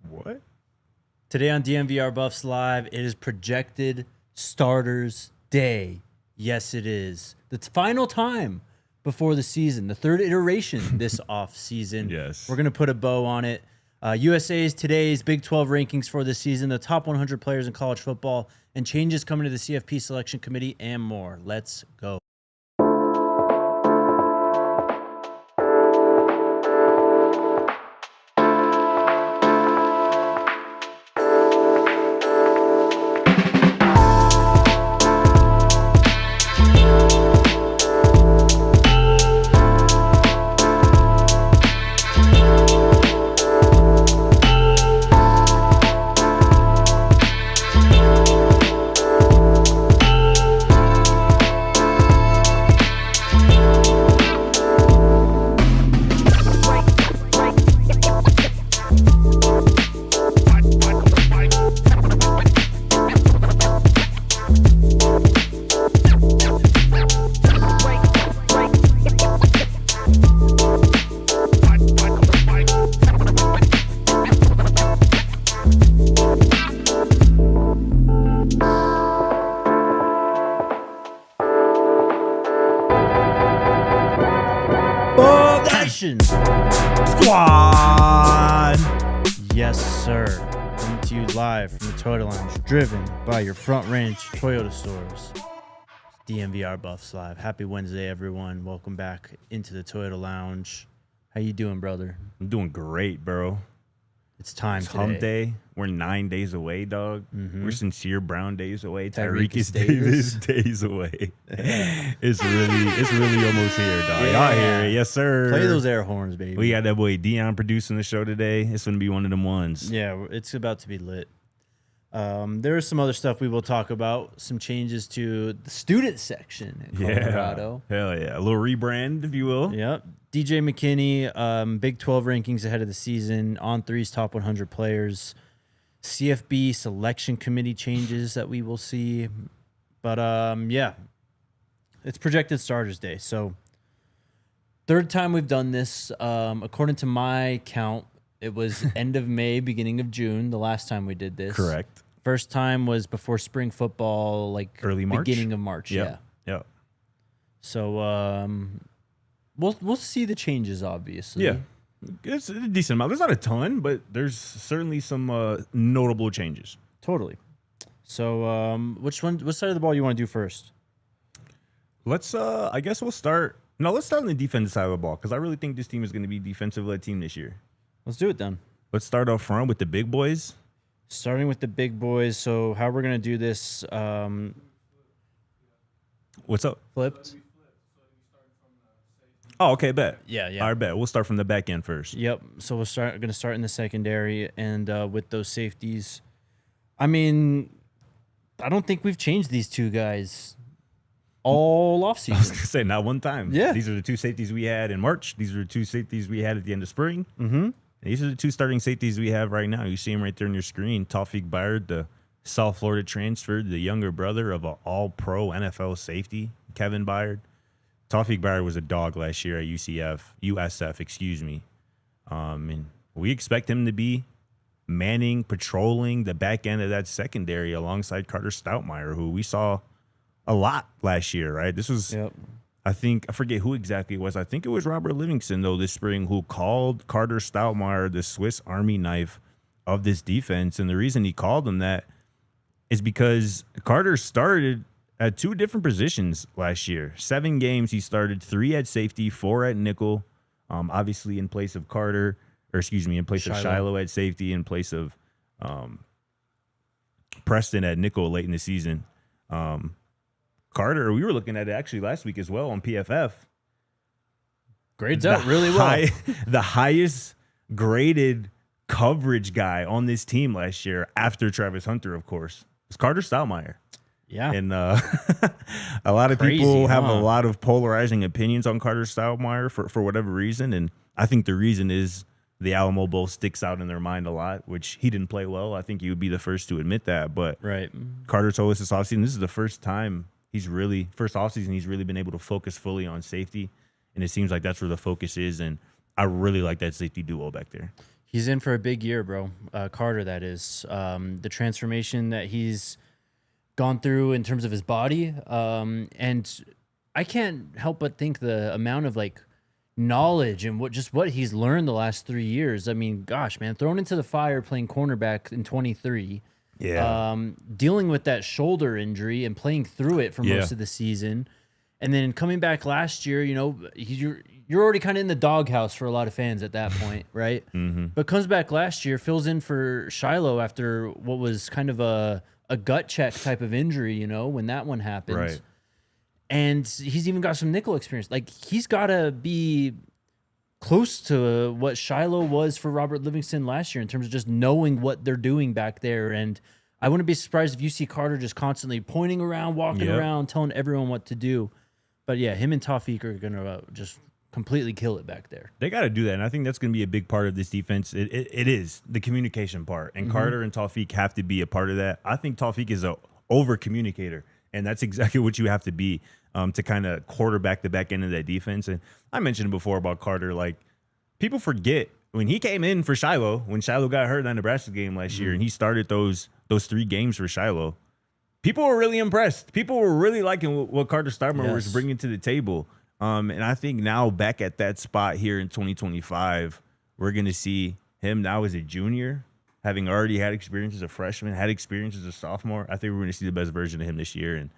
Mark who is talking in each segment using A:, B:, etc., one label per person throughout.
A: What?
B: Today on DNVR Buffs Live, it is projected starters day. Yes, it is. The final time before the season, the third iteration this off season.
A: Yes.
B: We're going to put a bow on it. USA's today's Big 12 rankings for this season, the top 100 players in college football, and changes coming to the CFP selection committee and more. Let's go.
A: Squad!
B: Yes, sir. Coming to you live from the Toyota Lounge, driven by your Front Range Toyota stores. DNVR Buffs Live. Happy Wednesday, everyone. Welcome back into the Toyota Lounge. How you doing, brother?
A: I'm doing great, bro.
B: It's time
A: It's
B: today.
A: hump day. We're 9 days away, dog.
B: Mm-hmm.
A: We're Sincere Brown days away.
B: Tyreek
A: Davis days away. It's really almost here, dog. Y'all hear it. Yes, sir.
B: Play those air horns, baby.
A: We got that boy Dion producing the show today. It's going to be one of them ones.
B: Yeah, it's about to be lit. There is some other stuff we will talk about. Some changes to the student section in Colorado.
A: Hell yeah. A little rebrand, if you will.
B: Yep. DJ McKinney, Big 12 rankings ahead of the season, on three's top 100 players, CFB selection committee changes that we will see. But, yeah, it's projected starters day. So, third time we've done this. According to my count, it was end of May, beginning of June, the last time we did this.
A: Correct.
B: First time was before spring football, like
A: early March?
B: beginning of March.
A: Yep.
B: Yeah.
A: Yep.
B: So, we'll see the changes, obviously.
A: Yeah. It's a decent amount. There's not a ton, but there's certainly some notable changes.
B: Totally. So, what side of the ball you want to do first?
A: Let's I guess we'll start. No, let's start on the defensive side of the ball because I really think this team is going to be a defensive-led team this year.
B: Let's do it then.
A: Let's start up front with the big boys.
B: Starting with the big boys. So, how we're going to do this?
A: What's up?
B: Flipped.
A: Oh, okay, bet.
B: Yeah.
A: All right, bet. We'll start from the back end first.
B: Yep. So we're going to start in the secondary and with those safeties. I mean, I don't think we've changed these two guys all
A: I was
B: offseason.
A: going to say, not one time.
B: Yeah.
A: These are the two safeties we had in March. These are the two safeties we had at the end of spring.
B: Mm-hmm.
A: These are the two starting safeties we have right now. You see them right there on your screen. Tawfiq Byard, the South Florida transfer, the younger brother of an all-pro NFL safety, Kevin Byard. Tawfiq Byard was a dog last year at USF, excuse me. And we expect him to be patrolling the back end of that secondary alongside Carter Stoutmire, who we saw a lot last year, right? This was,
B: Yep.
A: I forget who exactly it was. I think it was Robert Livingston, though, this spring, who called Carter Stoutmire the Swiss Army knife of this defense. And the reason he called him that is because Carter started at two different positions last year. 7 games he started, 3 at safety, 4 at nickel, obviously in place of Carter, in place of Shiloh at safety, in place of Preston at nickel late in the season. Carter, we were looking at it actually last week as well on PFF.
B: Grades out really well.
A: The highest graded coverage guy on this team last year after Travis Hunter, of course, was Carter Stoutmire.
B: Yeah.
A: And a lot of people have a lot of polarizing opinions on Carter Stoutmire for whatever reason. And I think the reason is the Alamo Bowl sticks out in their mind a lot, which he didn't play well. I think he would be the first to admit that. But
B: right.
A: Carter told us this offseason, this is the first offseason he's really been able to focus fully on safety. And it seems like that's where the focus is. And I really like that safety duo back there.
B: He's in for a big year, bro. Carter, that is. The transformation that he's gone through in terms of his body. And I can't help but think the amount of like knowledge and what he's learned the last 3 years. I mean, gosh, man, thrown into the fire playing cornerback in 23.
A: Yeah.
B: Dealing with that shoulder injury and playing through it for most of the season. And then coming back last year, you know, you're already kind of in the doghouse for a lot of fans at that point, right? But comes back last year, fills in for Shiloh after what was kind of a gut check type of injury, you know, when that one happened.
A: Right.
B: And he's even got some nickel experience. Like, he's got to be close to what Shiloh was for Robert Livingston last year in terms of just knowing what they're doing back there. And I wouldn't be surprised if you see Carter just constantly pointing around, walking around, telling everyone what to do. But yeah, him and Tawfiq are going to just completely kill it back there.
A: They got to do that, and I think that's going to be a big part of this defense. It is the communication part, and Carter and Tawfiq have to be a part of that. I think Tawfiq is a over communicator, and that's exactly what you have to be to kind of quarterback the back end of that defense. And I mentioned before about Carter, like, people forget when he came in for Shiloh, when Shiloh got hurt in that Nebraska game last year, and he started those 3 games for Shiloh. People were really impressed. People were really liking what Carter Starmer was bringing to the table. And I think now back at that spot here in 2025, we're going to see him now as a junior, having already had experience as a freshman, had experience as a sophomore. I think we're going to see the best version of him this year. And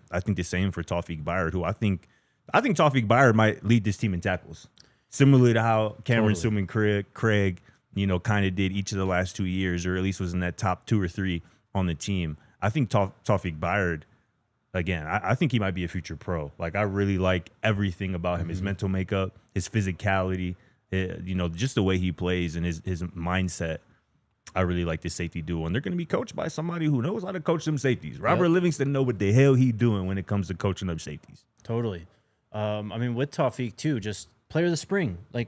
A: I think the same for Tawfiq Byard, who I think Tawfiq Byard might lead this team in tackles, similarly to how Cameron Suman Craig, you know, kind of did each of the last 2 years, or at least was in that top 2 or 3 on the team. I think Tawfiq Byard, again, I think he might be a future pro. Like, I really like everything about him, his mental makeup, his physicality, you know, just the way he plays and his mindset. I really like this safety duo, and they're going to be coached by somebody who knows how to coach them safeties. Robert Livingston know what the hell he doing when it comes to coaching up safeties.
B: Totally. I mean, with Tawfiq too, just player of the spring. Like,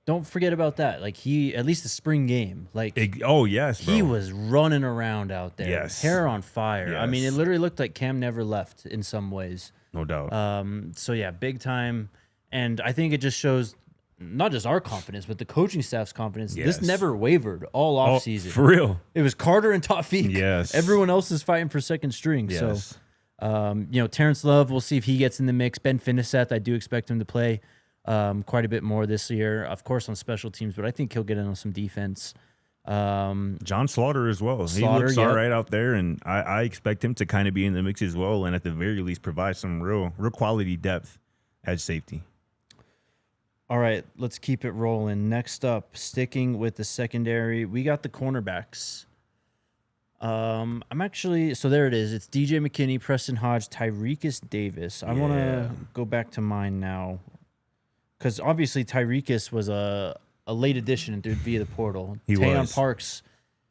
B: don't forget about that. Like, he, at least the spring game, like,
A: oh yes, bro.
B: He was running around out there, hair on fire.
A: Yes.
B: I mean, it literally looked like Cam never left in some ways.
A: No doubt.
B: So yeah, big time. And I think it just shows not just our confidence, but the coaching staff's confidence.
A: Yes.
B: This never wavered all off season.
A: For real.
B: It was Carter and Tawfiq.
A: Yes.
B: Everyone else is fighting for second string.
A: Yes.
B: So, you know, Terrence Love, we'll see if he gets in the mix. Ben Finiseth, I do expect him to play quite a bit more this year, of course, on special teams, but I think he'll get in on some defense.
A: John Slaughter as well. He looks all right out there, and I expect him to kind of be in the mix as well, and at the very least provide some real quality depth at safety.
B: All right, let's keep it rolling. Next up, sticking with the secondary, we got the cornerbacks. I'm actually, so there it is. It's DJ McKinney, Preston Hodge, Tyrekus Davis. I want to go back to mine now, because obviously Tyrekus was a late addition via the portal. Tayon Parks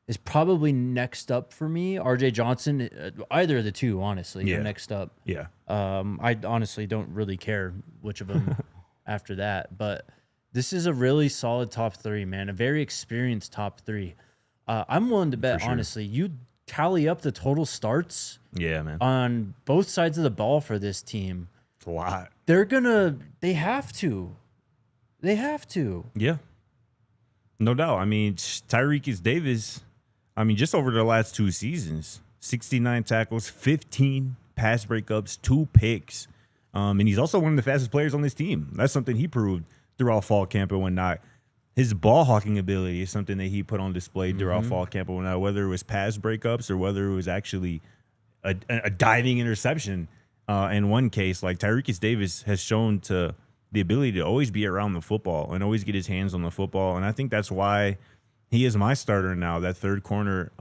B: is probably next up for me. RJ Johnson, either of the two, honestly, are next up.
A: Yeah.
B: I honestly don't really care which of them after that, but this is a really solid top 3, man. A very experienced top 3. I'm willing to bet, honestly, you tally up the total starts
A: man,
B: on both sides of the ball for this team.
A: It's a lot.
B: They have to. Yeah.
A: No doubt. I mean, Tyrekus Davis, I mean, just over the last 2 seasons, 69 tackles, 15 pass breakups, 2 picks. And he's also one of the fastest players on this team. That's something he proved throughout fall camp and whatnot. His ball hawking ability is something that he put on display throughout fall camp and whatnot, whether it was pass breakups or whether it was actually a diving interception. In one case, like, Tyrekus Davis has shown to the ability to always be around the football and always get his hands on the football. And I think that's why he is my starter now, that third corner,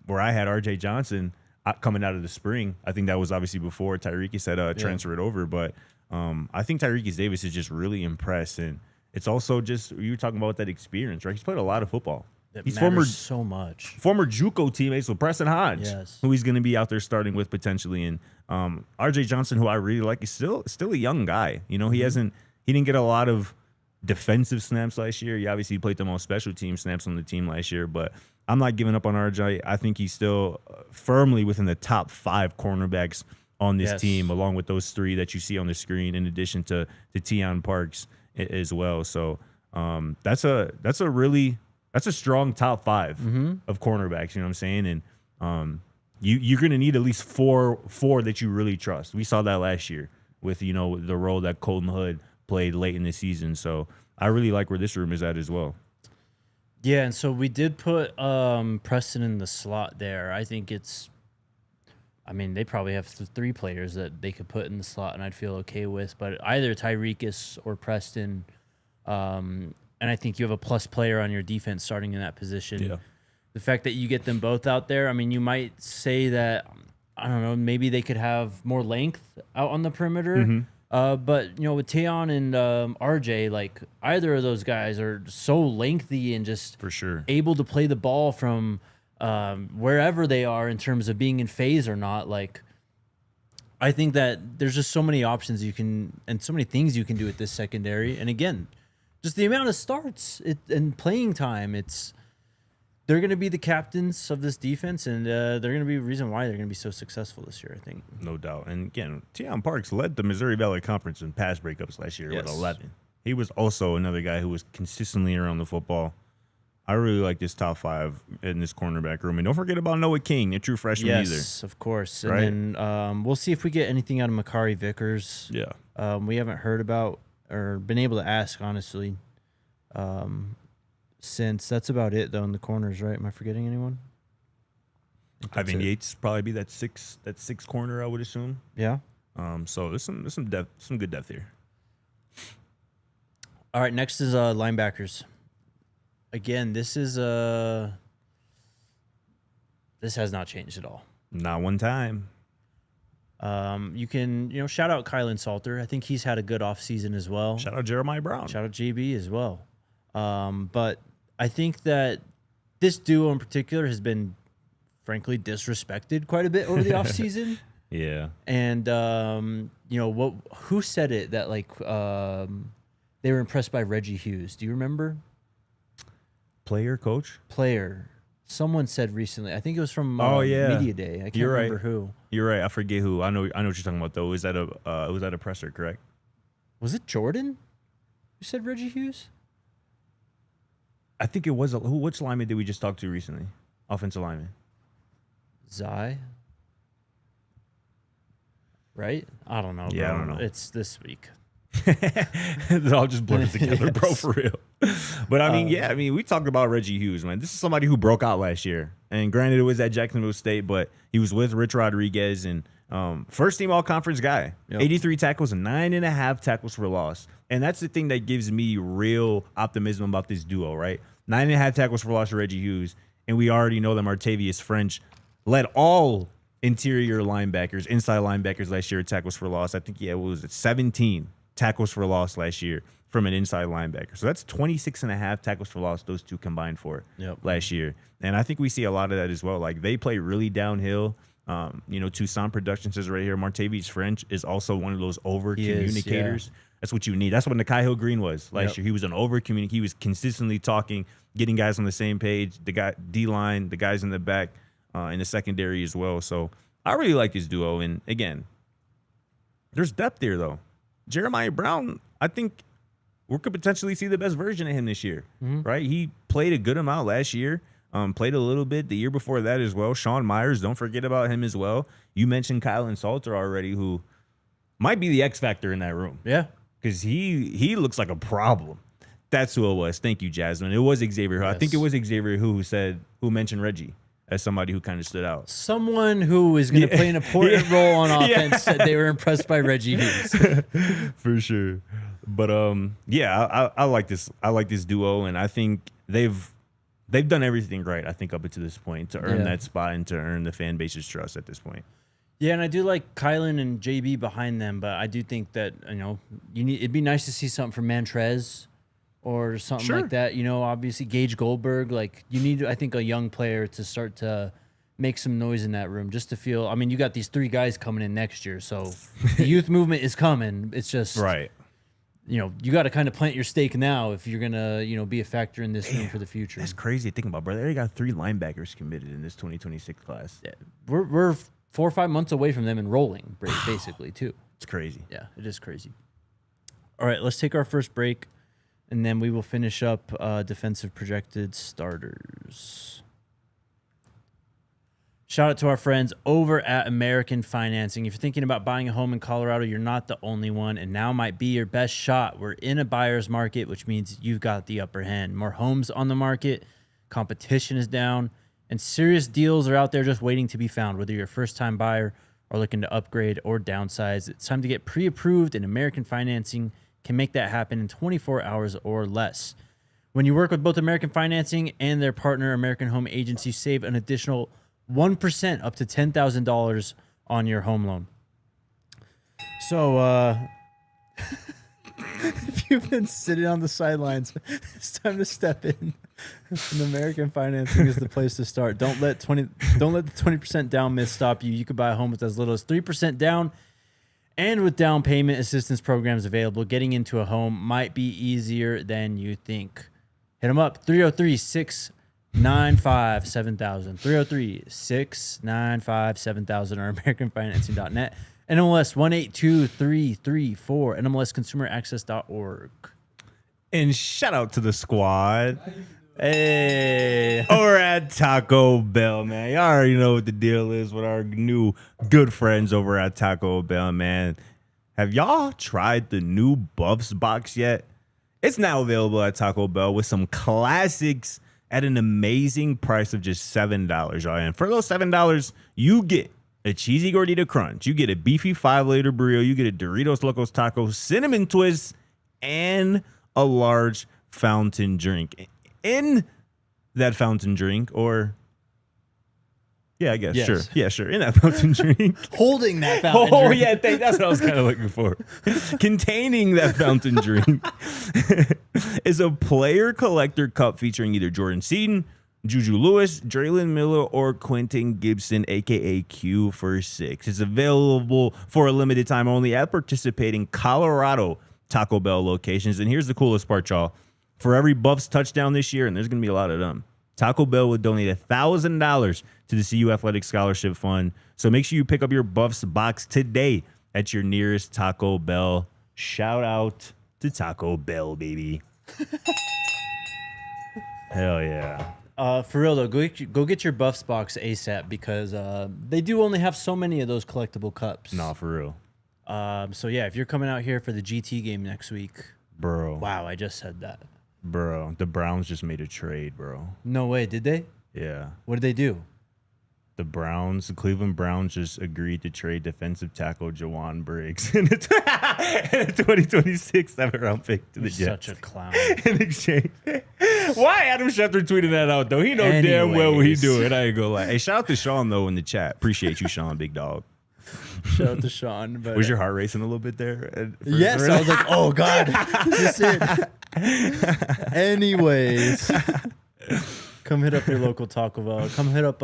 A: where I had RJ Johnson coming out of the spring. I think that was obviously before Tyrekus had transferred over. But I think Tyrekus Davis is just really impressed. And it's also just, you were talking about that experience, right? He's played a lot of football. He's
B: so much.
A: Former JUCO teammates with Preston Hodge, who he's going to be out there starting with potentially. And RJ Johnson, who I really like, is still a young guy. You know, he didn't get a lot of defensive snaps last year. He obviously played the most special team snaps on the team last year, but I'm not giving up on RJ. I think he's still firmly within the top 5 cornerbacks on this team, along with those 3 that you see on the screen, in addition to Tayon Parks as well. So that's a really That's a strong top 5 of cornerbacks. You know what I'm saying? And you're going to need at least four that you really trust. We saw that last year with, the role that Colton Hood played late in the season. So I really like where this room is at as well.
B: Yeah, and so we did put Preston in the slot there. I think they probably have 3 players that they could put in the slot and I'd feel okay with, but either Tyrekus or Preston. And I think you have a plus player on your defense starting in that position.
A: Yeah.
B: The fact that you get them both out there, you might say that, I don't know, maybe they could have more length out on the perimeter. But, with Tayon and RJ, like, either of those guys are so lengthy and just
A: for sure
B: able to play the ball from wherever they are in terms of being in phase or not. Like, I think that there's just so many options and so many things you can do with this secondary. And again, just the amount of starts and playing time, they're going to be the captains of this defense, and they're going to be the reason why they're going to be so successful this year, I think.
A: No doubt. And again, Teion Parks led the Missouri Valley Conference in pass breakups last year with 11. He was also another guy who was consistently around the football. I really like this top 5 in this cornerback room. And don't forget about Noah King, a true freshman either.
B: Yes, of course. And then we'll see if we get anything out of Makari Vickers.
A: Yeah.
B: We haven't heard about or been able to ask, honestly. Since that's about it, though, in the corners, right? Am I forgetting anyone?
A: Ivan Yates probably be that six corner, I would assume.
B: Yeah.
A: So there's some depth, some good depth here.
B: All right, next is linebackers. Again, this has not changed at all.
A: Not one time.
B: You can, shout out Kaidon Salter. I think he's had a good offseason as well.
A: Shout out Jeremiah Brown.
B: Shout out JB as well. But I think that this duo in particular has been, frankly, disrespected quite a bit over the offseason.
A: Yeah.
B: And, who said it that, like, they were impressed by Reggie Hughes? Do you remember?
A: Coach?
B: Player. Someone said recently. I think it was from Media Day. I can't remember who.
A: You're right. I forget who. I know what you're talking about, though. Was that a presser, correct?
B: Was it Jordan who said Reggie Hughes?
A: I think it was. Which lineman did we just talk to recently? Offensive lineman.
B: Zai. Right? I don't know, bro.
A: Yeah, I don't know.
B: It's this week.
A: It all just blurs together, bro, for real. But we talked about Reggie Hughes, man. This is somebody who broke out last year. And granted, it was at Jacksonville State, but he was with Rich Rodriguez and first team all conference guy. Yep. 83 tackles and 9.5 tackles for loss. And that's the thing that gives me real optimism about this duo, right? 9.5 tackles for loss for Reggie Hughes. And we already know that Martavius French led all interior linebackers, inside linebackers last year at tackles for loss. I think, what was it? 17 tackles for loss last year from an inside linebacker. So that's 26.5 tackles for loss those two combined for last year. And I think we see a lot of that as well. Like, they play really downhill. Tucson Production says right here, Martavius French is also one of those over communicators. That's what you need. That's what Nikhai Hill Green was last year. He was an over communicator. He was consistently talking, getting guys on the same page. The guy D-line, the guys in the back, in the secondary as well. So I really like this duo. And again, there's depth there though. Jeremiah Brown, I think we could potentially see the best version of him this year, right? He played a good amount last year. Played a little bit the year before that as well. Sean Myers, don't forget about him as well. You mentioned Kaidon Salter already, who might be the X factor in that room.
B: Yeah.
A: Because he looks like a problem. That's who it was. Thank you, Jasmine. It was Xavier. Yes. I think it was Xavier who mentioned Reggie as somebody who kind of stood out.
B: Someone who is going to play an important role on offense said they were impressed by Reggie Hughes.
A: For sure. But I like this. I like this duo, and I think they've done everything right, I think, up until this point to earn that spot and to earn the fan base's trust at this point.
B: Yeah, and I do like Kylan and JB behind them, but I do think that, it'd be nice to see something from Mantrez or something like that. Obviously Gage Goldberg, like, you need, I think, a young player to start to make some noise in that room just to feel, you got these 3 guys coming in next year, so the youth movement is coming. It's just
A: right.
B: You got to kind of plant your stake now if you're going to, be a factor in this room for the future.
A: That's crazy to think about, brother. They already got 3 linebackers committed in this 2026 class.
B: Yeah. We're 4 or 5 months away from them enrolling, basically, too.
A: It's crazy.
B: Yeah, it is crazy. All right, let's take our first break. And then we will finish up defensive projected starters. Shout out to our friends over at American Financing. If you're thinking about buying a home in Colorado, you're not the only one, and now might be your best shot. We're in a buyer's market, which means you've got the upper hand. More homes on the market, competition is down, and serious deals are out there just waiting to be found. Whether you're a first-time buyer or looking to upgrade or downsize, it's time to get pre-approved, and American Financing can make that happen in 24 hours or less. When you work with both American Financing and their partner, American Home Agency, save an additional 1% up to $10,000 on your home loan. So, if you've been sitting on the sidelines, it's time to step in. And American Financing is the place to start. Don't let the 20% down myth stop you. You could buy a home with as little as 3% down, and with down payment assistance programs available, getting into a home might be easier than you think. Hit them up, 303-695-7000. 303-695-7000 or AmericanFinancing.net. NMLS 182334. NMLSConsumerAccess.org.
A: And shout out to the squad.
B: Hey.
A: Over at Taco Bell, man. You already know what the deal is with our new good friends over at Taco Bell, man. Have y'all tried the new Buffs box yet? It's now available at Taco Bell with some classics at an amazing price of just $7, y'all. And for those $7, you get a cheesy gordita crunch, you get a beefy 5-layer burrito, you get a Doritos Locos Taco cinnamon twist, and a large fountain drink. In that fountain drink, or yeah, I guess
B: Yes.
A: sure, in that fountain drink,
B: Holding that fountain
A: oh
B: drink.
A: yeah, that's what I was kind of looking for. Containing that fountain drink is a player collector cup featuring either Jordan Seaton, Juju Lewis, Draylon Miller, or Quentin Gibson, aka Q for 6. It's available for a limited time only at participating Colorado Taco Bell locations. And here's the coolest part, y'all. For every Buffs touchdown this year, and there's going to be a lot of them, Taco Bell would donate $1,000 to the CU Athletic Scholarship Fund. So make sure you pick up your Buffs box today at your nearest Taco Bell. Shout out to Taco Bell, baby. Hell yeah.
B: For real though, go get your Buffs box ASAP because they do only have so many of those collectible cups.
A: Nah, for real.
B: So yeah, if you're coming out here for the GT game next week,
A: Bro.
B: wow, I just said that.
A: Bro, the Browns just made a trade, bro.
B: No way, did they?
A: Yeah.
B: What did they do?
A: The Cleveland Browns just agreed to trade defensive tackle Jawan Briggs in a 2026 7th-round pick to the Jets.
B: Such a clown.
A: In exchange. Why Adam Schefter tweeted that out, though? He know damn well what he doing. I ain't gonna lie. Hey, shout out to Sean, though, in the chat. Appreciate you, Sean, big dog.
B: Shout out to Sean. But,
A: was your heart racing a little bit there?
B: Yes, I was like, oh, God. Is this it? Anyways, come hit up your local Taco Bell. Come hit up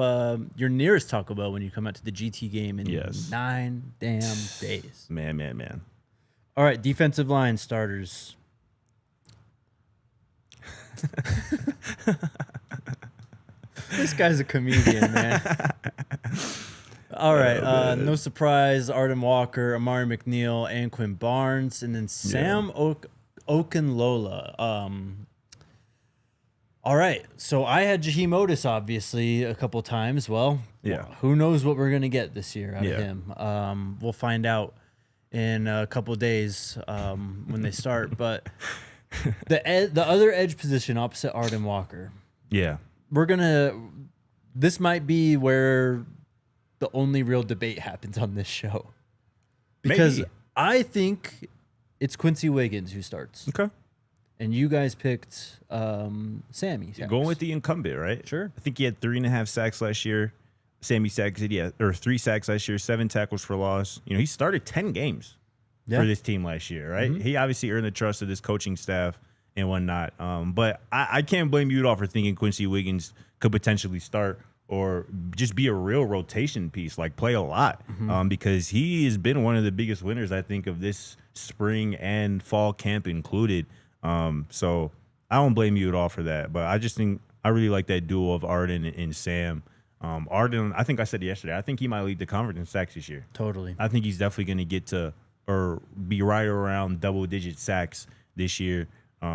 B: your nearest Taco Bell when you come out to the GT game in 9 damn days.
A: Man.
B: All right, defensive line starters. This guy's a comedian, man. All right, no surprise. Arden Walker, Amari McNeil, and Quinn Barnes, and then Sam Okunlola. All right, so I had Jaheim Otis obviously a couple times. Well, who knows what we're gonna get this year out of him? We'll find out in a couple of days when they start. But the other edge position opposite Arden Walker.
A: Yeah,
B: this might be where the only real debate happens on this show. Because I think it's Quincy Wiggins who starts.
A: Okay.
B: And you guys picked Sammy.
A: You're going with the incumbent, right?
B: Sure.
A: I think he had 3.5 sacks last year. Sammy said he had 3 sacks last year, 7 tackles for loss. You know, he started 10 games for this team last year, right? Mm-hmm. He obviously earned the trust of this coaching staff and whatnot. But I can't blame you at all for thinking Quincy Wiggins could potentially start or just be a real rotation piece, like play a lot, because he has been one of the biggest winners, I think, of this spring and fall camp included. So I don't blame you at all for that. But I just think I really like that duo of Arden and Sam. Arden, I think I said yesterday, I think he might lead the conference in sacks this year.
B: Totally.
A: I think he's definitely going to get to or be right around double-digit sacks this year.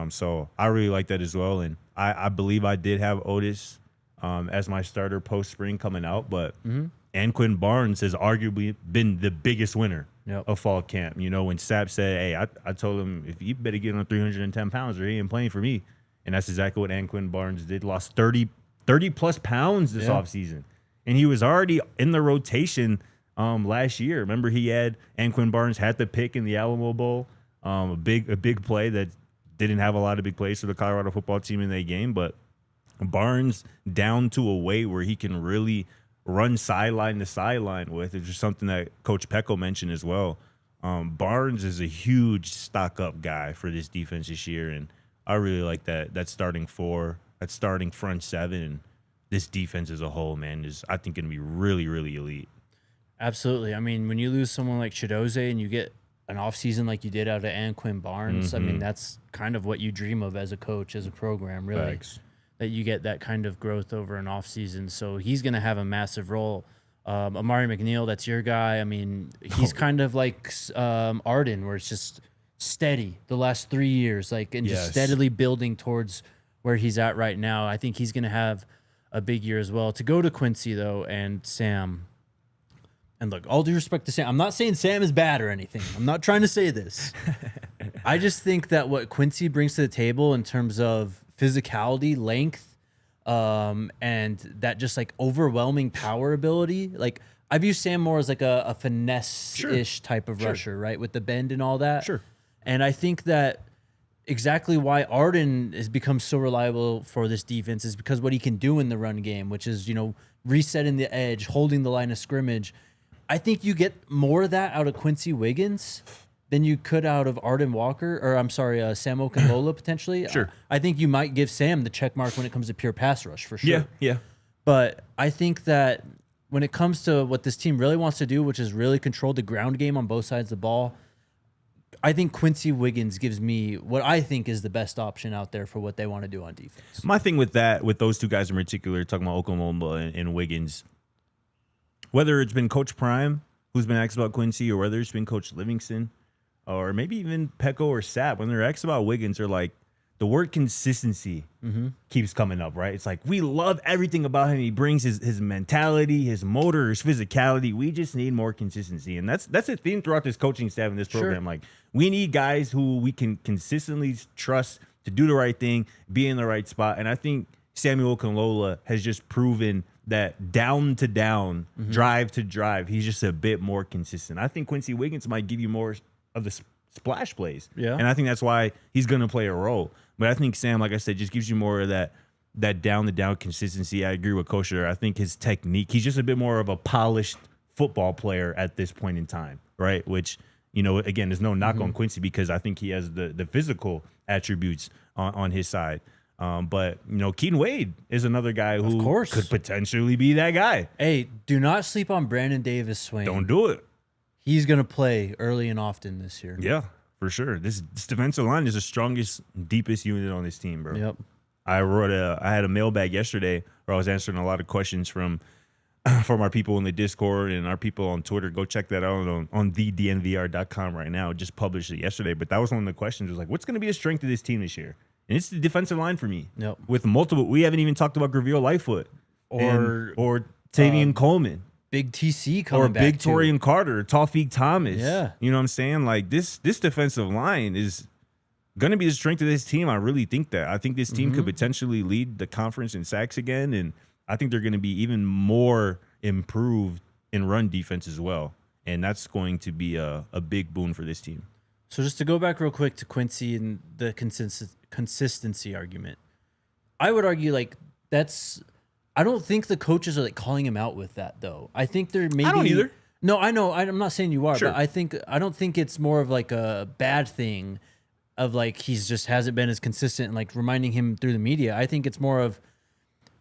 A: So I really like that as well. And I believe I did have Otis as my starter post spring coming out, but Anquin Barnes has arguably been the biggest winner of fall camp. You know, when Sapp said, hey, I told him, if you better get on 310 pounds or he ain't playing for me. And that's exactly what Anquin Barnes did. Lost 30 plus pounds this offseason. And he was already in the rotation last year. Remember, he had Anquin Barnes had the pick in the Alamo Bowl, a big play that didn't have a lot of big plays for the Colorado football team in that game. But Barnes down to a weight where he can really run sideline to sideline with. It's just something that Coach Pecco mentioned as well. Barnes is a huge stock up guy for this defense this year, and I really like that starting four, that starting front seven, and this defense as a whole, man, is I think going to be really, really elite.
B: Absolutely. I mean, when you lose someone like Chidozie and you get an offseason like you did out of Anquin Barnes, I mean, that's kind of what you dream of as a coach, as a program, really.
A: Thanks.
B: That you get that kind of growth over an offseason. So he's going to have a massive role. Amari McNeil, that's your guy. I mean, he's kind of like Arden, where it's just steady the last 3 years, like, and just steadily building towards where he's at right now. I think he's going to have a big year as well. To go to Quincy, though, and Sam, and look, all due respect to Sam, I'm not saying Sam is bad or anything. I'm not trying to say this. I just think that what Quincy brings to the table in terms of physicality, length, and that just like overwhelming power ability. Like, I view Sam more as like a finesse-ish type of rusher, right? With the bend and all that.
A: Sure.
B: And I think that exactly why Arden has become so reliable for this defense is because what he can do in the run game, which is, you know, resetting the edge, holding the line of scrimmage. I think you get more of that out of Quincy Wiggins than you could out of Arden Walker, or I'm sorry, Sam Okunlola potentially.
A: Sure.
B: I think you might give Sam the check mark when it comes to pure pass rush, for sure.
A: Yeah.
B: But I think that when it comes to what this team really wants to do, which is really control the ground game on both sides of the ball, I think Quincy Wiggins gives me what I think is the best option out there for what they want to do on defense.
A: My thing with that, with those two guys in particular, talking about Okunlola and Wiggins, whether it's been Coach Prime, who's been asked about Quincy, or whether it's been Coach Livingston, or maybe even Pecco or Sapp, when they're asked about Wiggins, they're like, the word consistency keeps coming up, right? It's like, we love everything about him. He brings his mentality, his motor, his physicality. We just need more consistency. And that's a theme throughout this coaching staff in this program. Like, we need guys who we can consistently trust to do the right thing, be in the right spot. And I think Samuel Okunlola has just proven that down to down, drive to drive, he's just a bit more consistent. I think Quincy Wiggins might give you more of the splash plays.
B: Yeah.
A: And I think that's why he's going to play a role. But I think Sam, like I said, just gives you more of that down-to-down consistency. I agree with Kosher. I think his technique, he's just a bit more of a polished football player at this point in time, right? Which, you know, again, there's no knock on Quincy because I think he has the physical attributes on his side. But, you know, Keaton Wade is another guy who could potentially be that guy.
B: Hey, do not sleep on Brandon Davis Swain.
A: Don't do it.
B: He's going to play early and often this year.
A: Yeah, for sure. This defensive line is the strongest, deepest unit on this team, bro.
B: Yep.
A: I had a mailbag yesterday where I was answering a lot of questions from our people in the Discord and our people on Twitter. Go check that out on thednvr.com right now. Just published it yesterday. But that was one of the questions. It was like, what's going to be the strength of this team this year? And it's the defensive line for me.
B: Yep.
A: With multiple, we haven't even talked about Graville Lightfoot or Tavian Coleman.
B: Big TC coming back,
A: or Big Torian Carter, Tawfiq Thomas.
B: Yeah.
A: You know what I'm saying? Like, this defensive line is going to be the strength of this team. I really think that. I think this team could potentially lead the conference in sacks again, and I think they're going to be even more improved in run defense as well. And that's going to be a big boon for this team.
B: So just to go back real quick to Quincy and the consistency argument, I would argue like that's – I don't think the coaches are like calling him out with that, though. I think they're maybe.
A: I don't either.
B: No, I know. I'm not saying you are,
A: Sure.
B: but I don't think it's more of like a bad thing, of like he's just hasn't been as consistent and like reminding him through the media. I think it's more of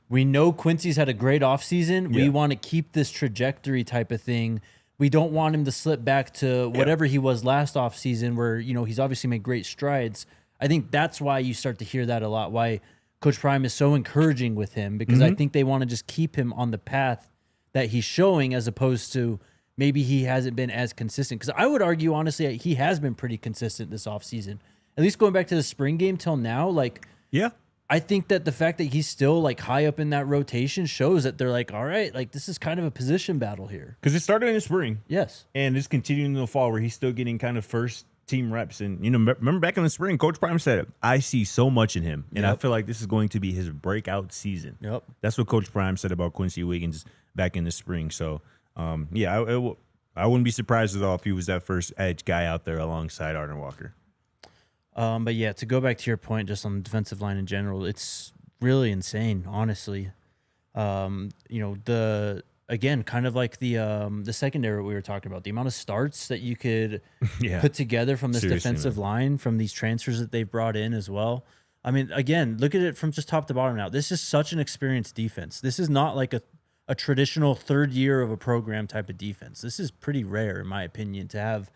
B: we know Quincy's had a great offseason.
A: Yeah.
B: We want to keep this trajectory type of thing. We don't want him to slip back to whatever he was last offseason, where you know he's obviously made great strides. I think that's why you start to hear that a lot. Why Coach Prime is so encouraging with him, because I think they want to just keep him on the path that he's showing, as opposed to maybe he hasn't been as consistent. Because I would argue, honestly, he has been pretty consistent this offseason, at least going back to the spring game till now, like,
A: Yeah.
B: I think that the fact that he's still like high up in that rotation shows that they're like, all right, like this is kind of a position battle here.
A: Because it started in the spring.
B: Yes.
A: And it's continuing in the fall where he's still getting kind of first team reps. And, remember back in the spring, Coach Prime said, I see so much in him. And I feel like this is going to be his breakout season.
B: Yep.
A: That's what Coach Prime said about Quincy Wiggins back in the spring. So, I wouldn't be surprised at all if he was that first edge guy out there alongside Arden Walker.
B: But yeah, to go back to your point, just on the defensive line in general, it's really insane, honestly. Again, kind of like the secondary we were talking about, the amount of starts that you could put together from this defensive line, from these transfers that they've brought in as well. I mean, again, look at it from just top to bottom now. This is such an experienced defense. This is not like a traditional third year of a program type of defense. This is pretty rare, in my opinion, to have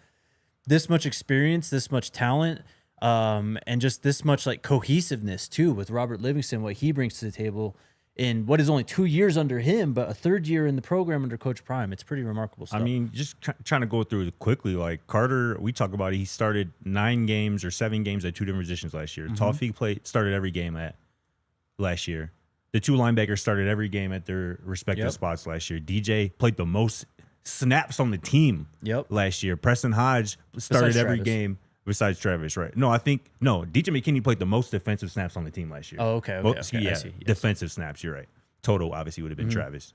B: this much experience, this much talent, and just this much like cohesiveness too with Robert Livingston, what he brings to the table in what is only 2 years under him, but a third year in the program under Coach Prime. It's pretty remarkable stuff.
A: I mean, just trying to go through it quickly, like Carter, we talk about it, he started 9 games or 7 games at 2 different positions last year. Tawfiq started every game at last year. The 2 linebackers started every game at their respective spots last year. DJ played the most snaps on the team last year. Preston Hodge started every game. Besides Travis, right? No, DJ McKinney played the most defensive snaps on the team last year.
B: Oh, okay.
A: Yeah, I see, yes. Defensive snaps, you're right. Total, obviously, would have been Travis.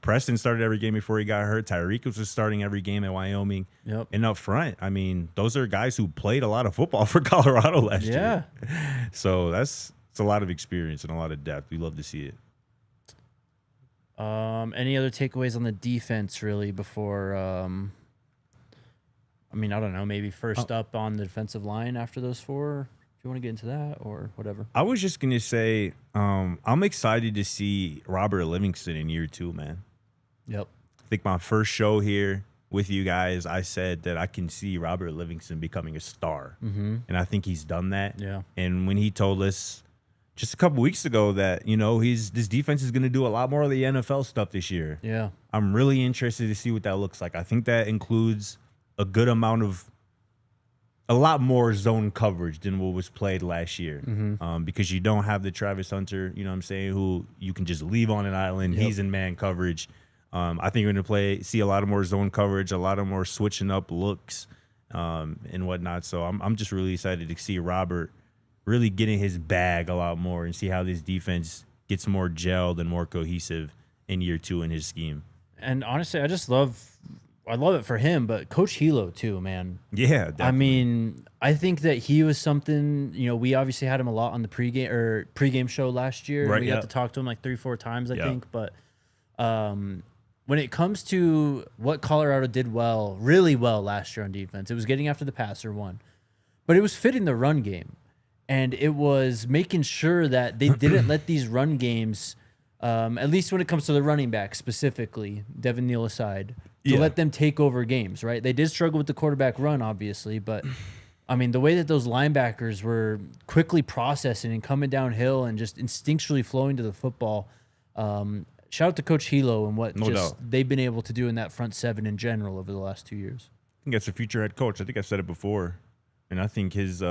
A: Preston started every game before he got hurt. Tyreek was just starting every game at Wyoming. And up front, I mean, those are guys who played a lot of football for Colorado last year. So it's a lot of experience and a lot of depth. We love to see it.
B: Any other takeaways on the defense, really, before... I mean, I don't know, maybe first up on the defensive line after those 4, if you want to get into that or whatever.
A: I was just going to say, I'm excited to see Robert Livingston in year 2, man.
B: Yep.
A: I think my first show here with you guys, I said that I can see Robert Livingston becoming a star. And I think he's done that.
B: Yeah.
A: And when he told us just a couple weeks ago that, this defense is going to do a lot more of the NFL stuff this year.
B: Yeah.
A: I'm really interested to see what that looks like. I think that includes a good amount of a lot more zone coverage than what was played last year, because you don't have the Travis Hunter, you know what I'm saying, who you can just leave on an island. He's in man coverage. I think we're going to see a lot of more zone coverage, a lot of more switching up looks and whatnot. So I'm just really excited to see Robert really getting his bag a lot more and see how this defense gets more gelled and more cohesive in year 2 in his scheme.
B: And honestly, I love it for him, but Coach Hilo too, man.
A: Yeah, definitely.
B: I mean, I think that he was something, we obviously had him a lot on the pregame show last year.
A: Right,
B: we got to talk to him like 3-4 times, I think. But when it comes to what Colorado did really well last year on defense, it was getting after the passer, one. But it was fitting the run game. And it was making sure that they didn't let these run games, at least when it comes to the running back specifically, Devin Neal aside, to let them take over games, right? They did struggle with the quarterback run, obviously, but I mean, the way that those linebackers were quickly processing and coming downhill and just instinctually flowing to the football. Shout out to Coach Hilo and what they've been able to do in that front 7 in general over the last 2 years.
A: I think that's a future head coach. I think I've said it before, and I think his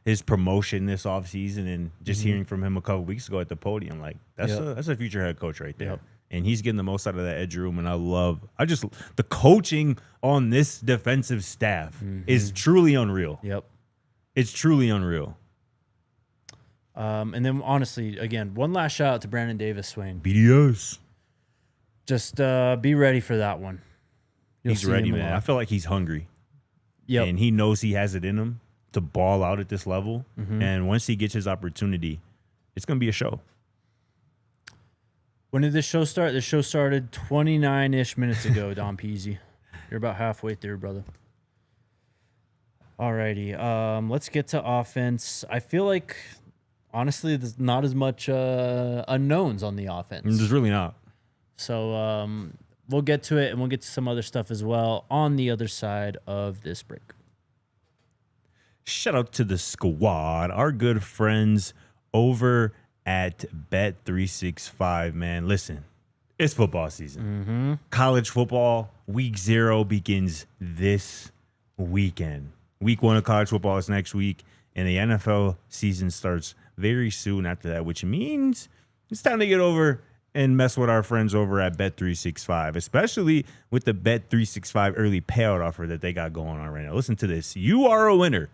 A: his promotion this offseason and just hearing from him a couple weeks ago at the podium, like that's a future head coach right there.
B: Yep.
A: And he's getting the most out of that edge room, and the coaching on this defensive staff is truly unreal.
B: Yep.
A: It's truly unreal.
B: And then honestly, again, one last shout out to Brandon Davis, Swain.
A: BDS.
B: Just be ready for that one.
A: He's ready, man. I feel like he's hungry.
B: Yep.
A: And he knows he has it in him to ball out at this level. And once he gets his opportunity, it's going to be a show.
B: When did this show start? This show started 29-ish minutes ago, Don Peasy. You're about halfway through, brother. Alrighty. Let's get to offense. I feel like, honestly, there's not as much unknowns on the offense.
A: There's really not.
B: So we'll get to it, and we'll get to some other stuff as well on the other side of this break.
A: Shout out to the squad, our good friends over at Bet365, man. Listen, it's football season. College football week 0 begins this weekend. Week 1 of college football is next week, and the NFL season starts very soon after that, which means it's time to get over and mess with our friends over at Bet365, especially with the Bet365 early payout offer that they got going on right now. Listen to this. You are a winner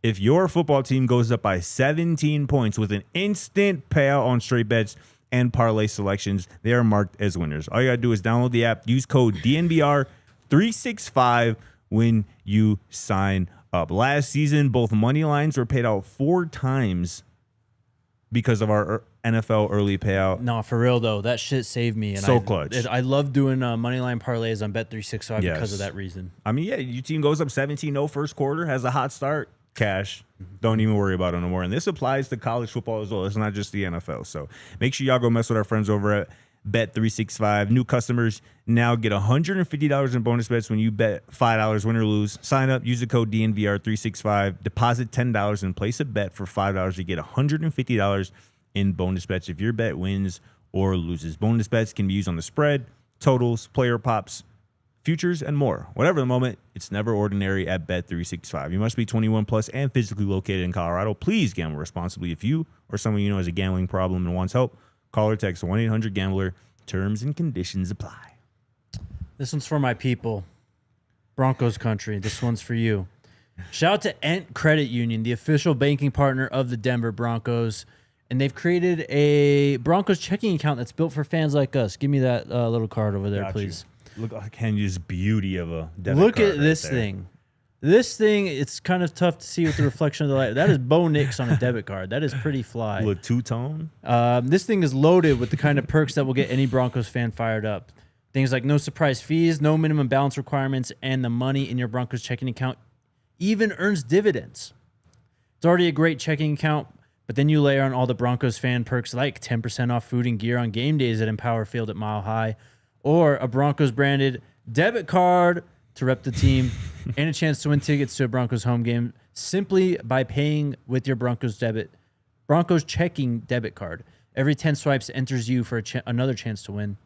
A: if your football team goes up by 17 points with an instant payout on straight bets and parlay selections. They are marked as winners. All you got to do is download the app, use code DNVR365 when you sign up. Last season, both money lines were paid out 4 times because of our NFL early payout.
B: No, for real though, that shit saved me. And
A: clutch.
B: I love doing moneyline parlays on Bet365 because of that reason.
A: I mean, yeah, your team goes up 17-0 first quarter, has a hot start, cash. Don't even worry about it no more. And this applies to college football as well. It's not just the NFL. So make sure y'all go mess with our friends over at Bet365. New customers now get $150 in bonus bets when you bet $5 win or lose. Sign up, use the code DNVR365, deposit $10 and place a bet for $5. You get $150 in bonus bets if your bet wins or loses. Bonus bets can be used on the spread, totals, player pops, futures, and more. Whatever the moment, it's never ordinary at Bet365. You must be 21 plus and physically located in Colorado. Please gamble responsibly. If you or someone you know has a gambling problem and wants help, call or text 1-800-GAMBLER. Terms and conditions apply.
B: This one's for my people. Broncos country. This one's for you. Shout out to Ent Credit Union, the official banking partner of the Denver Broncos. And they've created a Broncos checking account that's built for fans like us. Give me that little card over there, please.
A: Look, I can't use beauty of a debit
B: Look
A: card
B: at this thing. This thing, it's kind of tough to see with the reflection of the light. That is Bo Nix on a debit card. That is pretty fly.
A: With two-tone?
B: This thing is loaded with the kind of perks that will get any Broncos fan fired up. Things like no surprise fees, no minimum balance requirements, and the money in your Broncos checking account even earns dividends. It's already a great checking account, but then you layer on all the Broncos fan perks like 10% off food and gear on game days at Empower Field at Mile High, or a Broncos branded debit card to rep the team, and a chance to win tickets to a Broncos home game simply by paying with your Broncos checking debit card. Every 10 swipes enters you for another chance to win.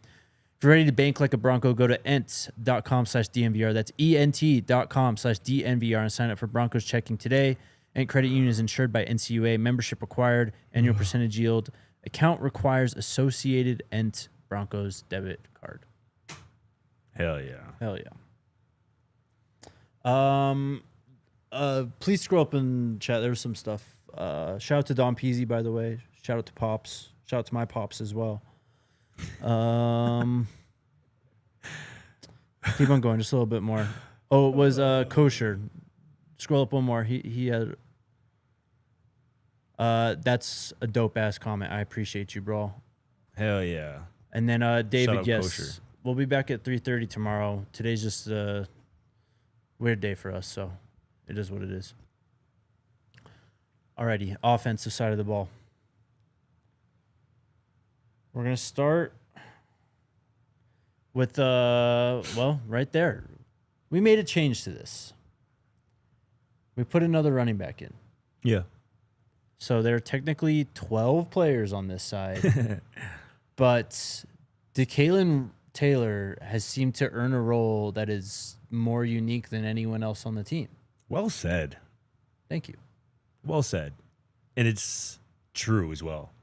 B: If you're ready to bank like a Bronco, go to ent.com/DNVR. That's ent.com/DNVR and sign up for Broncos checking today. Ent Credit Union is insured by NCUA. Membership required. Annual percentage yield. Account requires associated Ent Broncos debit card.
A: Hell yeah.
B: Hell yeah. Please scroll up in chat. There was some stuff. Shout out to Don Peasy, by the way. Shout out to Pops. Shout out to my Pops as well. Keep on going, just a little bit more. Oh, it was Kosher. Scroll up one more. He had. That's a dope ass comment. I appreciate you, bro.
A: Hell yeah.
B: And then David, yes,
A: Kosher.
B: We'll be back at 3:30 tomorrow. Today's just a weird day for us, so it is what it is. Alrighty, offensive side of the ball. We're gonna start with right there. We made a change to this. We put another running back in.
A: Yeah.
B: So there are technically 12 players on this side. But DeKalen Taylor has seemed to earn a role that is more unique than anyone else on the team.
A: Well said.
B: Thank you.
A: Well said. And it's true as well.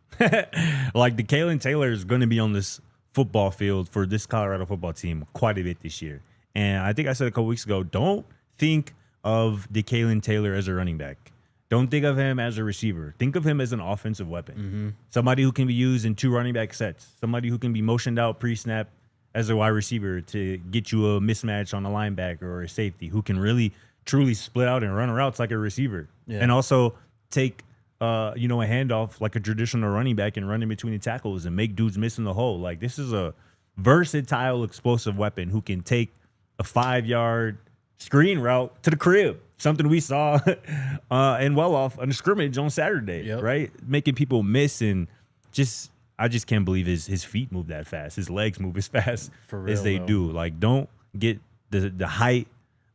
A: Like DeKalen Taylor is going to be on this football field for this Colorado football team quite a bit this year. And I think I said a couple weeks ago, don't think of DeKalen Taylor as a running back. Don't think of him as a receiver. Think of him as an offensive weapon. Mm-hmm. Somebody who can be used in 2 running back sets. Somebody who can be motioned out pre-snap as a wide receiver to get you a mismatch on a linebacker or a safety, who can really, truly split out and run routes like a receiver. Yeah. And also take a handoff like a traditional running back and run in between the tackles and make dudes miss in the hole. Like, this is a versatile, explosive weapon who can take a 5-yard screen route to the crib. Something we saw and well off on a scrimmage on Saturday, right? Making people miss, and I just can't believe his feet move that fast. His legs move as fast as they do. Like, don't get the height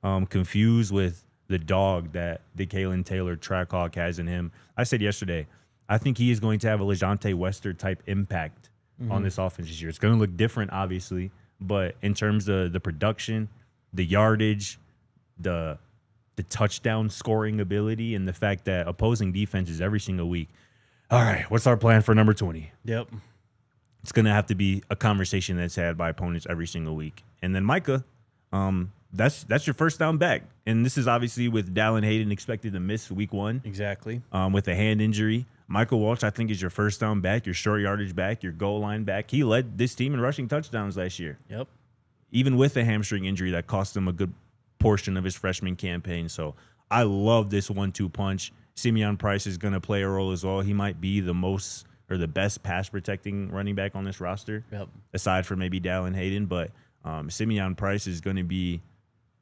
A: confused with the dog that DeKalen Taylor Trackhawk has in him. I said yesterday, I think he is going to have a LeJontay Wester type impact on this offense this year. It's going to look different, obviously, but in terms of the production, the yardage, the the touchdown scoring ability and the fact that opposing defenses every single week. All right, what's our plan for number 20?
B: Yep.
A: It's going to have to be a conversation that's had by opponents every single week. And then Micah, that's your first down back. And this is obviously with Dallin Hayden expected to miss week 1.
B: Exactly.
A: With a hand injury. Michael Walsh, I think, is your first down back, your short yardage back, your goal line back. He led this team in rushing touchdowns last year.
B: Yep.
A: Even with a hamstring injury that cost him a good portion of his freshman campaign. So I love this 1-2 punch. Simeon Price is going to play a role as well. He might be the most or the best pass protecting running back on this roster, aside from maybe Dallin Hayden. But Simeon Price is going to be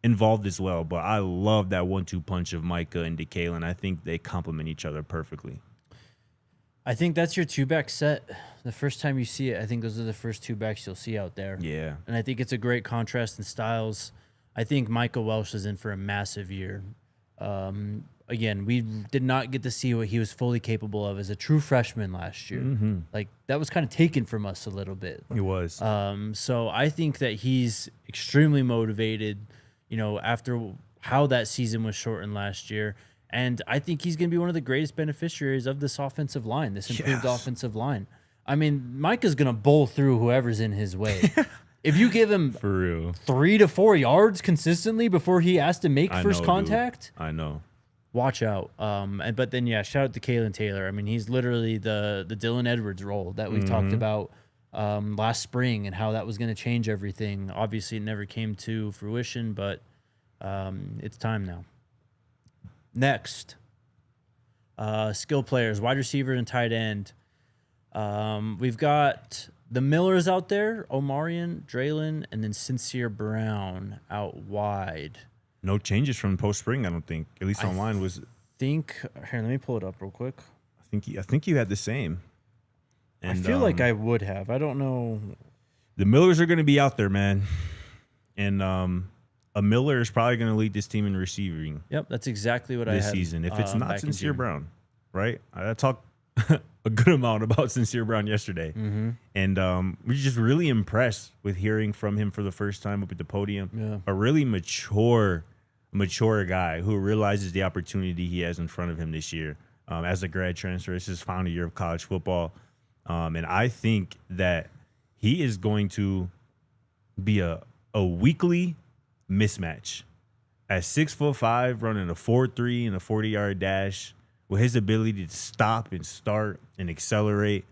A: involved as well. But I love that 1-2 punch of Micah and DeKalen. I think they complement each other perfectly.
B: I think that's your 2-back set. The first time you see it, I think those are the first 2 backs you'll see out there.
A: Yeah.
B: And I think it's a great contrast in styles. I think Michael Welsh is in for a massive year. Again, we did not get to see what he was fully capable of as a true freshman last year.
A: Mm-hmm.
B: Like, that was kind of taken from us a little bit.
A: He was.
B: So I think that he's extremely motivated, after how that season was shortened last year. And I think he's going to be one of the greatest beneficiaries of this offensive line, this improved offensive line. I mean, Micah's going to bowl through whoever's in his way. If you give him
A: for real
B: 3 to 4 yards consistently before he has to make first contact,
A: I know.
B: Watch out. But then shout out to Kalen Taylor. I mean, he's literally the Dylan Edwards role that we talked about last spring and how that was going to change everything. Obviously, it never came to fruition, but it's time now. Next, skill players, wide receiver and tight end. We've got the Millers out there, Omarion, Draylon, and then Sincere Brown out wide.
A: No changes from post-spring, I don't think. At least online was.
B: Here, let me pull it up real quick.
A: I think you had the same. And,
B: I feel like I would have. I don't know.
A: The Millers are going to be out there, man. And a Miller is probably going to lead this team in receiving.
B: Yep, that's exactly what I had
A: this season. If it's not Sincere Brown, right? I talked a good amount about Sincere Brown yesterday.
B: Mm-hmm.
A: And we're just really impressed with hearing from him for the first time up at the podium.
B: Yeah.
A: A really mature guy who realizes the opportunity he has in front of him this year. As a grad transfer, it's his final year of college football. And I think that he is going to be a weekly mismatch. At 6'5", running a 4.3 and a 40-yard dash, with his ability to stop and start and accelerate,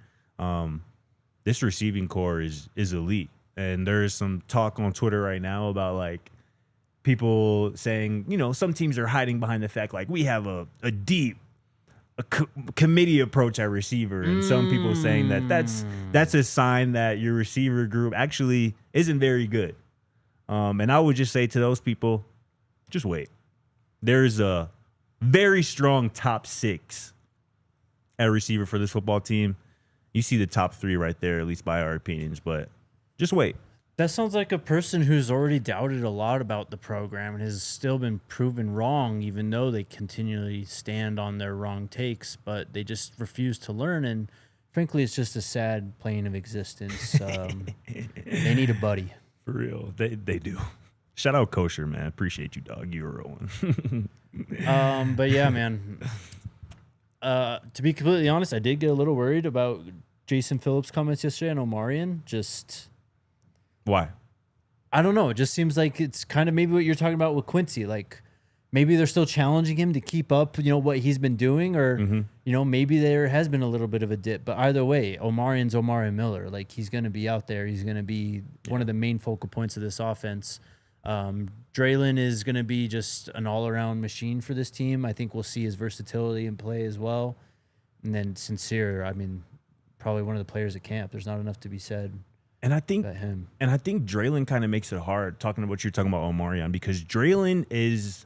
A: this receiving core is elite. And there is some talk on Twitter right now about like people saying, some teams are hiding behind the fact like we have a deep committee approach at receiver, and some people saying that that's a sign that your receiver group actually isn't very good. And I would just say to those people, just wait. There's a very strong top 6 at receiver for this football team. You see the top 3 right there, at least by our opinions, but just wait.
B: That sounds like a person who's already doubted a lot about the program and has still been proven wrong, even though they continually stand on their wrong takes, but they just refuse to learn. And frankly, it's just a sad plane of existence. They need a buddy.
A: For real. They do. Shout out Kosher, man. Appreciate you, dog. You were rolling.
B: But yeah, man. To be completely honest, I did get a little worried about Jason Phillips' comments yesterday and Omarion. Just
A: why?
B: I don't know. It just seems like it's kind of maybe what you're talking about with Quincy. Like maybe they're still challenging him to keep up, what he's been doing, or maybe there has been a little bit of a dip. But either way, Omarion's Omarion Miller. Like he's going to be out there. He's going to be one of the main focal points of this offense. Draylon is going to be just an all-around machine for this team. I think we'll see his versatility in play as well. And then Sincere, I mean, probably one of the players at camp. There's not enough to be said.
A: And I think
B: about him.
A: And I think Draylon kind of makes it hard talking about what you're talking about Omarion, because Draylon is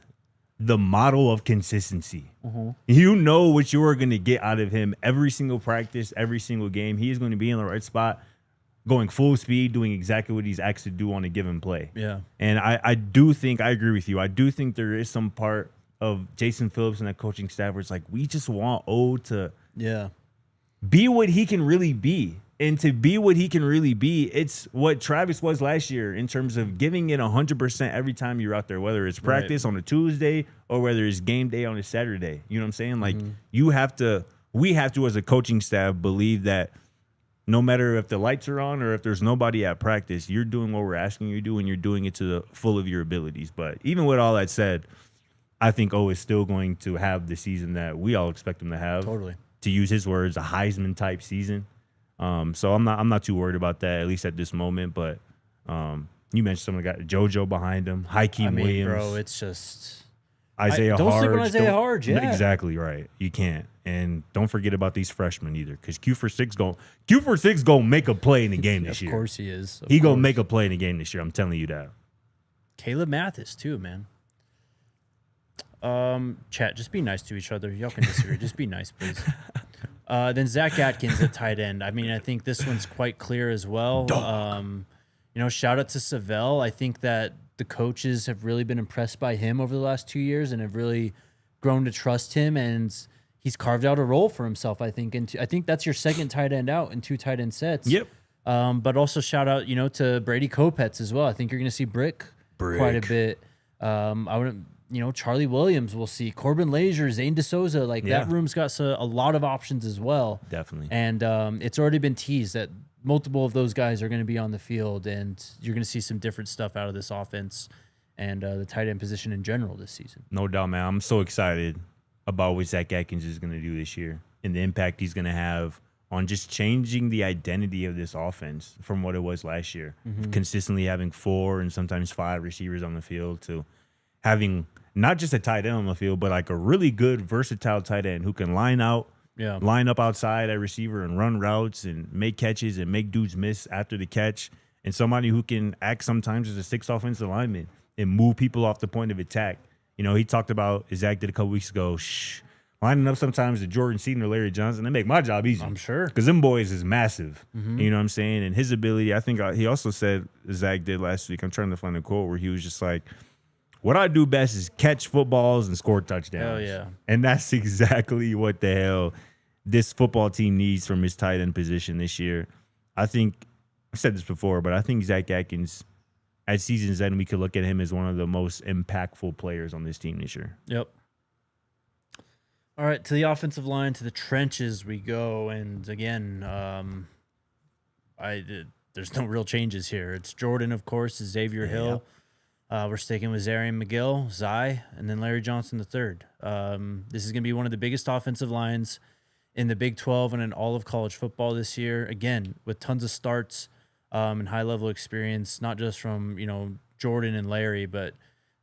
A: the model of consistency.
B: Mm-hmm.
A: You know what you are going to get out of him every single practice, every single game. He is going to be in the right spot, going full speed, doing exactly what he's asked to do on a given play.
B: Yeah.
A: And I do think, I agree with you. I do think there is some part of Jason Phillips and that coaching staff where it's like, we just want O to
B: be
A: what he can really be. And to be what he can really be, it's what Travis was last year in terms of giving it 100% every time you're out there, whether it's practice on a Tuesday or whether it's game day on a Saturday. You know what I'm saying? Like we have to, as a coaching staff, believe that no matter if the lights are on or if there's nobody at practice, you're doing what we're asking you to do and you're doing it to the full of your abilities. But even with all that said, I think O is still going to have the season that we all expect him to have.
B: Totally.
A: To use his words, a Heisman type season. So I'm not too worried about that, at least at this moment. But you mentioned someone got JoJo behind him, Hakeem Williams,
B: bro. It's just
A: Isaiah
B: don't
A: Harge.
B: sleep on Isaiah Harge. Yeah,
A: exactly right. You can't, and don't forget about these freshmen either, because Q46 gonna make a play in the game this year.
B: Of course he is.
A: He gonna make a play in the game this year. I'm telling you that.
B: Caleb Mathis too, man. Chat, just be nice to each other. Y'all can disagree. Just be nice, please. Then Zach Atkins at tight end. I mean, I think this one's quite clear as well. Shout out to Savell. I think that the coaches have really been impressed by him over the last 2 years and have really grown to trust him, and he's carved out a role for himself, I think. And I think that's your second tight end out in 2 tight end sets.
A: Yep.
B: But also shout out, to Brady Kopetz as well. I think you're going to see Brick quite a bit. I wouldn't. Charlie Williams, we'll see. Corbin Lazier, Zane DeSouza, that room's got a lot of options as well.
A: Definitely.
B: And it's already been teased that multiple of those guys are going to be on the field, and you're going to see some different stuff out of this offense and the tight end position in general this season.
A: No doubt, man. I'm so excited about what Zach Atkins is going to do this year and the impact he's going to have on just changing the identity of this offense from what it was last year. Consistently having 4 and sometimes 5 receivers on the field to having not just a tight end on the field, but like a really good, versatile tight end who can line up outside at receiver and run routes and make catches and make dudes miss after the catch, and somebody who can act sometimes as a 6th offensive lineman and move people off the point of attack. He talked about, Zach did a couple weeks ago, lining up sometimes to Jordan Seaton or Larry Johnson. They make my job easy.
B: I'm sure.
A: Because them boys is massive. You know what I'm saying? And his ability, I think he also said, Zach did last week, I'm trying to find a quote where he was just like, what I do best is catch footballs and score touchdowns.
B: Hell yeah.
A: And that's exactly what the hell this football team needs from his tight end position this year. I think, I've said this before, but I think Zach Atkins, at season's end, we could look at him as one of the most impactful players on this team this year.
B: Yep. All right, to the offensive line, to the trenches we go. And again, there's no real changes here. It's Jordan, of course, Xavier Hill. We're sticking with Zarian McGill, Zai, and then Larry Johnson III. This is going to be one of the biggest offensive lines in the Big 12 and in all of college football this year. Again, with tons of starts and high-level experience, not just from Jordan and Larry, but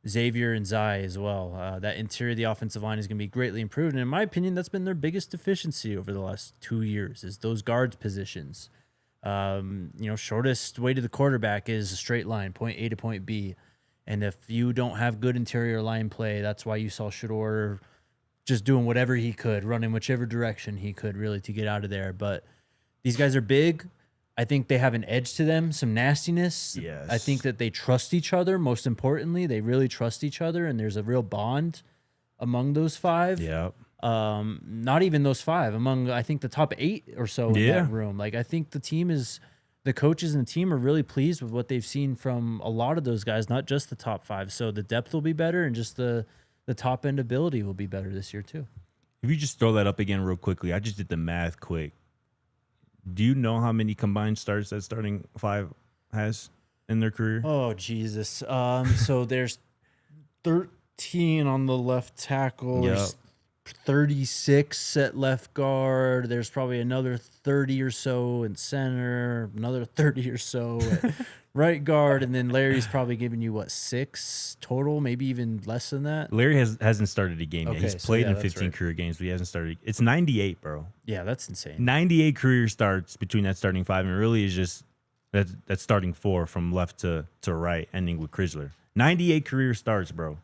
B: Xavier and Zai as well. That interior of the offensive line is going to be greatly improved. And in my opinion, that's been their biggest deficiency over the last 2 years, is those guards positions. Shortest way to the quarterback is a straight line, point A to point B. And if you don't have good interior line play, that's why you saw Shador just doing whatever he could, running whichever direction he could, really, to get out of there. But these guys are big. I think they have an edge to them, some nastiness.
A: Yes.
B: I think that they trust each other. Most importantly, they really trust each other, and there's a real bond among those 5.
A: Yeah.
B: Not even those 5, among, I think, the top 8 or so in that room. I think the coaches and the team are really pleased with what they've seen from a lot of those guys, not just the top 5. So the depth will be better, and just the top end ability will be better this year too.
A: If you just throw that up again real quickly, I just did the math quick. Do you know how many combined starts that starting 5 has in their career?
B: Oh, Jesus. So there's 13 on the left tackle.
A: Yep.
B: 36 at left guard. There's probably another 30 or so in center, another 30 or so at right guard, and then Larry's probably giving you 6 total, maybe even less than that.
A: Larry hasn't started a game yet. He's played in 15
B: right.
A: career games, but he hasn't started. It's 98, bro.
B: Yeah, that's insane.
A: 98 career starts between that starting 5, and it really is just that starting 4 from left to right, ending with Chrysler. 98 career starts, bro.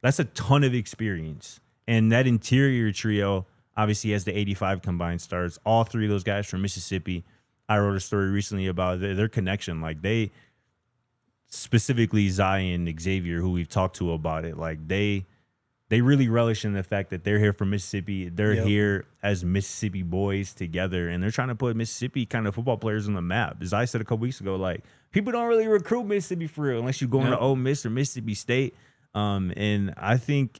A: That's a ton of experience. And that interior trio obviously has the 85 combined starts. All 3 of those guys from Mississippi. I wrote a story recently about their connection. They, specifically Zai and Xavier, who we've talked to about it, they they really relish in the fact that they're here from Mississippi. They're
B: Yep.
A: here as Mississippi boys together, and they're trying to put Mississippi kind of football players on the map. As I said a couple weeks ago, like, people don't really recruit Mississippi for real unless you go into Ole Miss or Mississippi State. And I think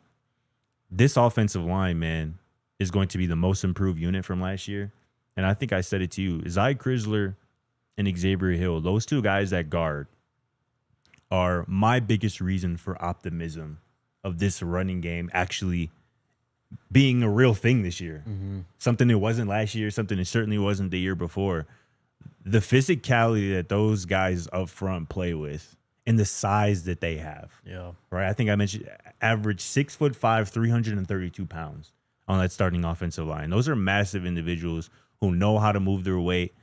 A: this offensive line, man, is going to be the most improved unit from last year. And I think I said it to you. Zy Crisler and Xavier Hill, those two guys at guard are my biggest reason for optimism of this running game actually being a real thing this year. Something it wasn't last year, something it certainly wasn't the year before. The physicality that those guys up front play with and the size that they have.
B: Yeah.
A: Right? I think I mentioned average 6'5", 332 pounds on that starting offensive line. Those are massive individuals who know how to move their weight.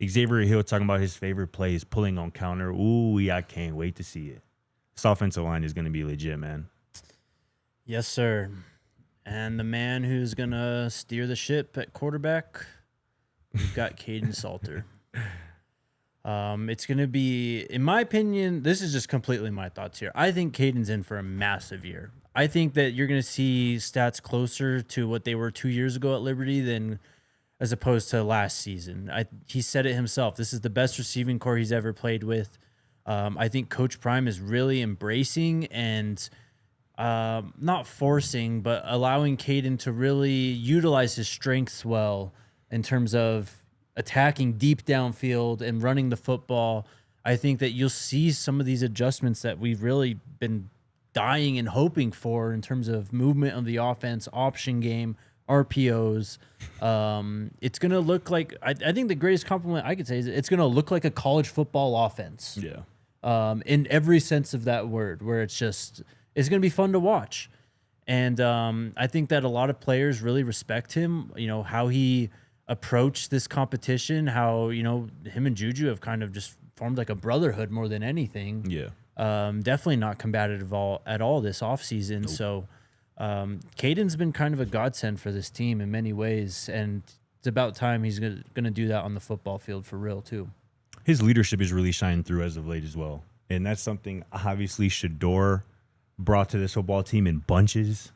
A: Xavier Hill talking about his favorite play is pulling on counter. Ooh, I can't wait to see it. This offensive line is going to be legit, man.
B: Yes, sir. And the man who's going to steer the ship at quarterback, we've got Kaidon Salter. It's going to be, in my opinion, this is just completely my thoughts here. I think Caden's in for a massive year. I think that you're going to see stats closer to what they were 2 years ago at Liberty than as opposed to last season. He said it himself. This is the best receiving core he's ever played with. I think Coach Prime is really embracing and not forcing, but allowing Kaidon to really utilize his strengths well in terms of attacking deep downfield and running the football. I think that you'll see some of these adjustments that we've really been dying and hoping for in terms of movement of the offense, option game, RPOs. It's going to look like, I think the greatest compliment I could say is it's going to look like a college football offense.
A: Yeah.
B: In every sense of that word, where it's going to be fun to watch. And I think that a lot of players really respect him, how he approached this competition, how, him and Juju have kind of just formed like a brotherhood more than anything.
A: Yeah.
B: Definitely not combative at all this offseason. Nope. So Caden's been kind of a godsend for this team in many ways, and it's about time he's going to do that on the football field for real too.
A: His leadership is really shining through as of late as well. And that's something obviously Shador brought to this football team in bunches,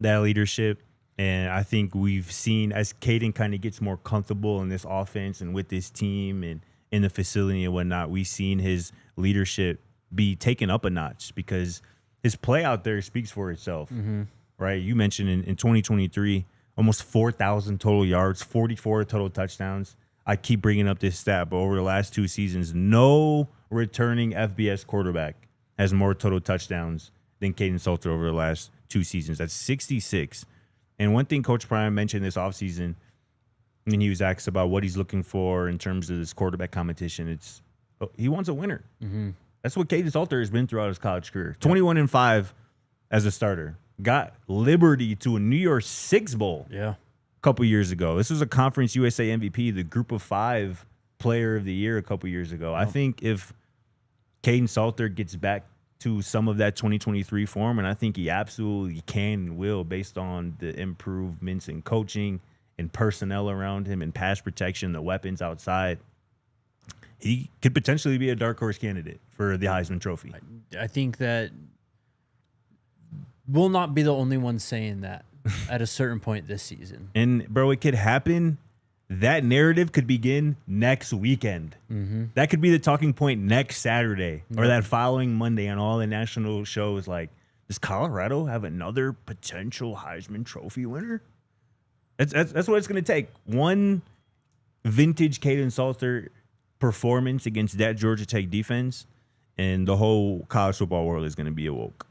A: that leadership. And I think we've seen as Kaidon kind of gets more comfortable in this offense and with this team and in the facility and whatnot, we've seen his leadership be taken up a notch because his play out there speaks for itself, right? You mentioned in 2023, almost 4,000 total yards, 44 total touchdowns. I keep bringing up this stat, but over the last 2 seasons, no returning FBS quarterback has more total touchdowns than Kaidon Salter over the last 2 seasons. That's 66. And one thing Coach Prime mentioned this offseason, when he was asked about what he's looking for in terms of this quarterback competition, he wants a winner. That's what Kaidon Salter has been throughout his college career. 21-5 as a starter. Got Liberty to a New Year's Six Bowl.
B: Yeah.
A: Couple years ago. This was a Conference USA MVP, the Group of 5 Player of the Year a couple years ago. I think if Kaidon Salter gets back to some of that 2023 form, and I think he absolutely can and will based on the improvements in coaching and personnel around him and pass protection, the weapons outside, he could potentially be a dark horse candidate for the Heisman Trophy.
B: I think that we'll not be the only ones saying that at a certain point this season.
A: And, bro, it could happen. That narrative could begin next weekend. That could be the talking point next Saturday or that following Monday on all the national shows. Like, does Colorado have another potential Heisman Trophy winner? That's what it's going to take. One vintage Kaidon Salter performance against that Georgia Tech defense, and the whole college football world is going to be awoke.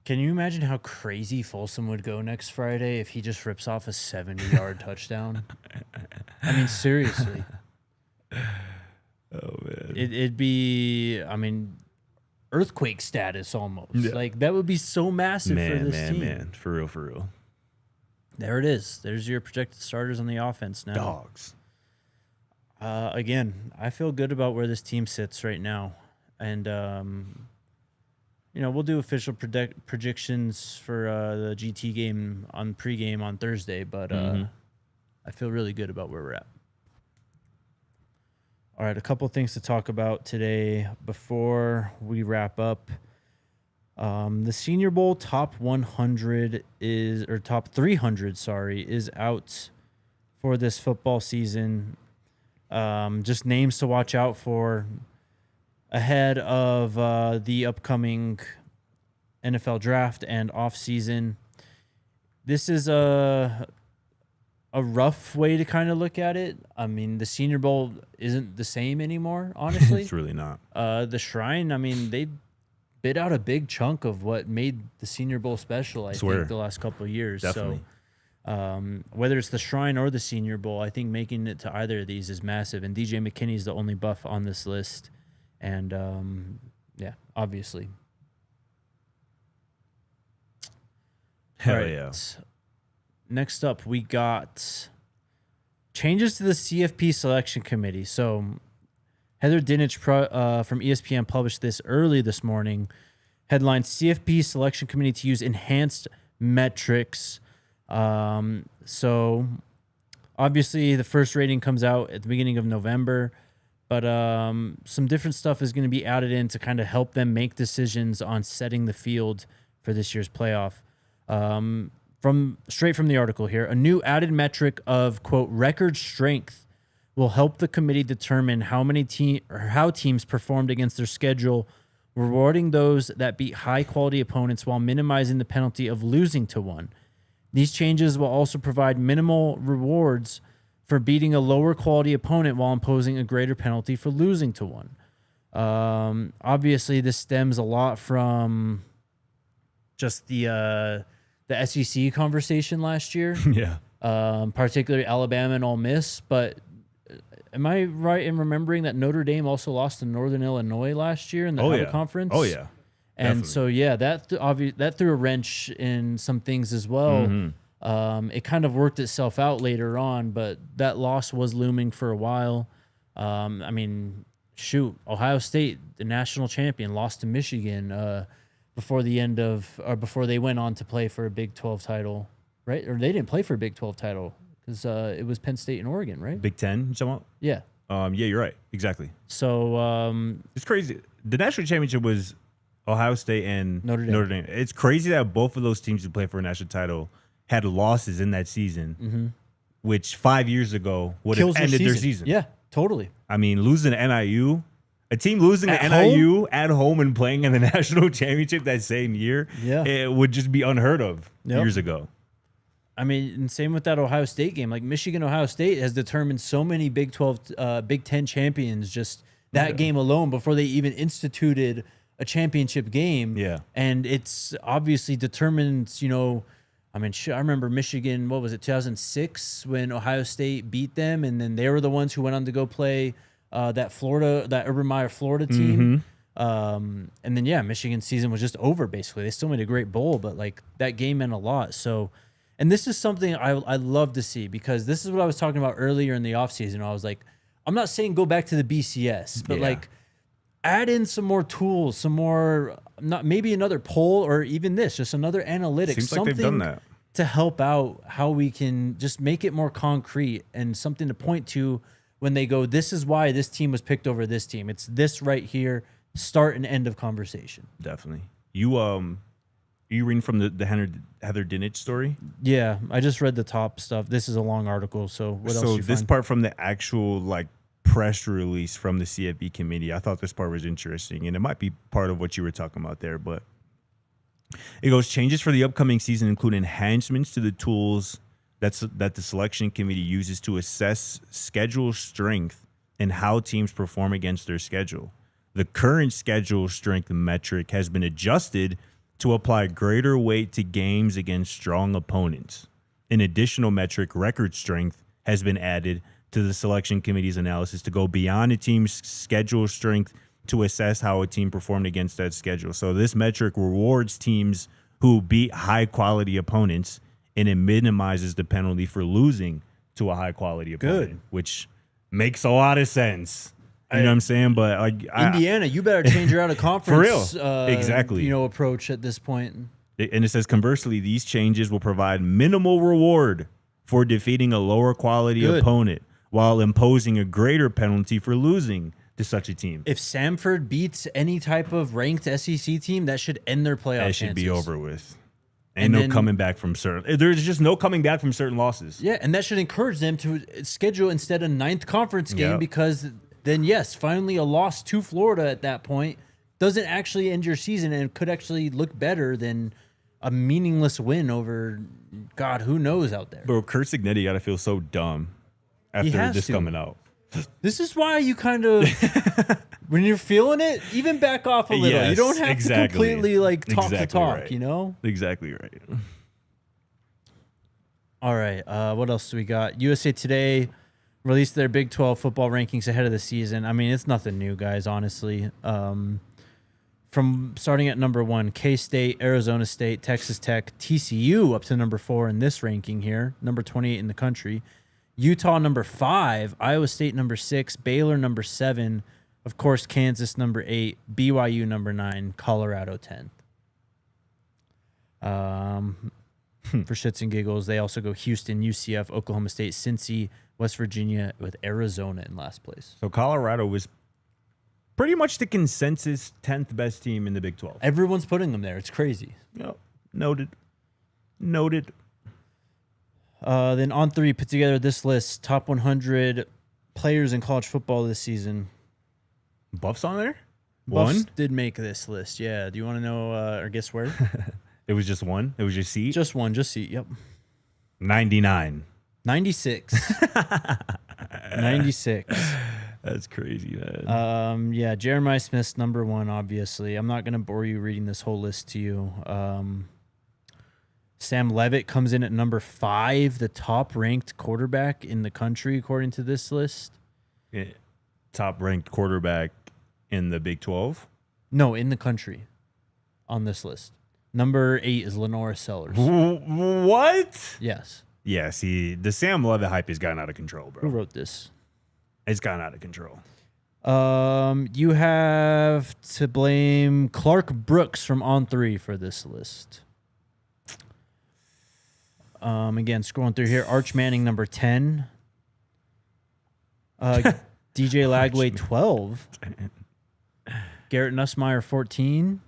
B: Can you imagine how crazy Folsom would go next Friday if he just rips off a 70-yard touchdown? I mean, seriously.
A: Oh, man.
B: It'd be, earthquake status almost.
A: Yeah.
B: Like, that would be so massive for this team.
A: Man. For real.
B: There it is. There's your projected starters on the offense now.
A: Dogs.
B: Again, I feel good about where this team sits right now. And, we'll do official predictions for the GT game on pregame on Thursday, but I feel really good about where we're at. All right, a couple things to talk about today before we wrap up. The Senior Bowl top 100 top 300, is out for this football season. Just names to watch out for ahead of the upcoming NFL draft and offseason. This is a rough way to kind of look at it. I mean, the Senior Bowl isn't the same anymore, honestly.
A: It's really not.
B: The Shrine, I mean, they bit out a big chunk of what made the Senior Bowl special, I think, the last couple of years.
A: Definitely.
B: So whether it's the Shrine or the Senior Bowl, I think making it to either of these is massive. And DJ McKinney is the only buff on this list. And, yeah, obviously.
A: Hell yeah.
B: Next up, we got changes to the CFP selection committee. So Heather Dinich from ESPN published this early this morning. Headline, CFP selection committee to use enhanced metrics. So obviously the first rating comes out at the beginning of November, but some different stuff is going to be added in to kind of help them make decisions on setting the field for this year's playoff. Straight from the article here, a new added metric of, quote, record strength will help the committee determine how teams performed against their schedule, rewarding those that beat high-quality opponents while minimizing the penalty of losing to one. These changes will also provide minimal rewards for beating a lower-quality opponent while imposing a greater penalty for losing to one. Obviously, this stems a lot from just the SEC conversation last year.
A: Yeah.
B: Particularly Alabama and Ole Miss. But am I right in remembering that Notre Dame also lost to Northern Illinois last year in the Outer Conference?
A: Oh, yeah.
B: And so, yeah, that threw a wrench in some things as well. Mm-hmm. It kind of worked itself out later on, but that loss was looming for a while. I mean, shoot, Ohio State, the national champion, lost to Michigan before they went on to play for a Big 12 title, right? Or they didn't play for a Big 12 title because it was Penn State and Oregon, right?
A: Big 10, you talking about?
B: Yeah.
A: Yeah, you're right. Exactly.
B: So
A: it's crazy. The national championship was Ohio State and
B: Notre Dame.
A: It's crazy that both of those teams who played for a national title had losses in that season, which 5 years ago would have ended their season.
B: Yeah, totally.
A: I mean, losing to NIU. A team losing to NIU at home and playing in the national championship that same year, it would just be unheard of years ago.
B: I mean, and same with that Ohio State game. Like Michigan-Ohio State has determined so many Big 12, Big 10 champions just that game alone before they even instituted a championship game.
A: Yeah.
B: And it's obviously determined, I mean, I remember Michigan, 2006 when Ohio State beat them, and then they were the ones who went on to go play that Urban Meyer Florida team. And then, Michigan's season was just over, basically. They still made a great bowl, but, that game meant a lot. So, and this is something I love to see because this is what I was talking about earlier in the offseason. I was like, I'm not saying go back to the BCS, but, add in some more tools, some more, maybe another poll or even just another analytics.
A: Seems
B: something
A: like they've done that
B: to help out how we can just make it more concrete and something to point to when they go, this is why this team was picked over this team. It's this right here, start and end of conversation.
A: Definitely. You reading from the Heather Dinich story?
B: Yeah, I just read the top stuff. This is a long article, so what else?
A: So this part from the actual press release from the CFB committee, I thought this part was interesting, and it might be part of what you were talking about there, but it goes, changes for the upcoming season include enhancements to the tools that the selection committee uses to assess schedule strength and how teams perform against their schedule. The current schedule strength metric has been adjusted to apply greater weight to games against strong opponents. An additional metric, record strength, has been added to the selection committee's analysis to go beyond a team's schedule strength to assess how a team performed against that schedule. So this metric rewards teams who beat high-quality opponents, and it minimizes the penalty for losing to a high-quality opponent, which makes a lot of sense. You know what I'm saying? But
B: Indiana, you better change your out-of-conference
A: for real. Exactly.
B: Approach at this point.
A: And it says, conversely, these changes will provide minimal reward for defeating a lower-quality opponent while imposing a greater penalty for losing to such a team.
B: If Samford beats any type of ranked SEC team, that should end their playoff
A: That should
B: chances.
A: be over with. And no coming back from certain. There's just no coming back from certain losses.
B: Yeah, and that should encourage them to schedule instead a 9th conference game because then, yes, finally a loss to Florida at that point doesn't actually end your season and could actually look better than a meaningless win over, God, who knows out there.
A: Bro, Kurt Signetti got to feel so dumb after this coming out.
B: This is why you kind of, when you're feeling it, even back off a little.
A: Yes,
B: you don't have to completely talk the talk,
A: right.
B: you know?
A: Exactly right.
B: All right. What else do we got? USA Today released their Big 12 football rankings ahead of the season. I mean, it's nothing new, guys, honestly. From starting at number 1, K-State, Arizona State, Texas Tech, TCU up to number 4 in this ranking here, number 28 in the country. Utah number 5, Iowa State number 6, Baylor number 7, of course, Kansas number 8, BYU number 9, Colorado 10th. For shits and giggles, they also go Houston, UCF, Oklahoma State, Cincy, West Virginia, with Arizona in last place.
A: So Colorado was pretty much the consensus 10th best team in the Big 12.
B: Everyone's putting them there. It's crazy.
A: Yep. Noted.
B: Then On 3 put together this list, top 100 players in college football this season.
A: Buffs on there?
B: Buffs
A: One?
B: did make this list, yeah. Do you want to know or guess where?
A: It was just one? It was just seat?
B: Just one, just seat, yep.
A: 99.
B: 96. 96.
A: That's crazy, man.
B: Yeah, Jeremiah Smith's number 1, obviously. I'm not going to bore you reading this whole list to you. Sam Levitt comes in at number 5, the top-ranked quarterback in the country, according to this list.
A: Yeah. Top-ranked quarterback in the Big 12?
B: No, in the country on this list. Number 8 is Lenora Sellers.
A: What?
B: Yes.
A: Yeah, see, the Sam Levitt hype has gotten out of control, bro.
B: Who wrote this?
A: It's gotten out of control.
B: You have to blame Clark Brooks from On 3 for this list. Again, scrolling through here, Arch Manning number 10. DJ Lagway 12. Garrett Nussmeier 14.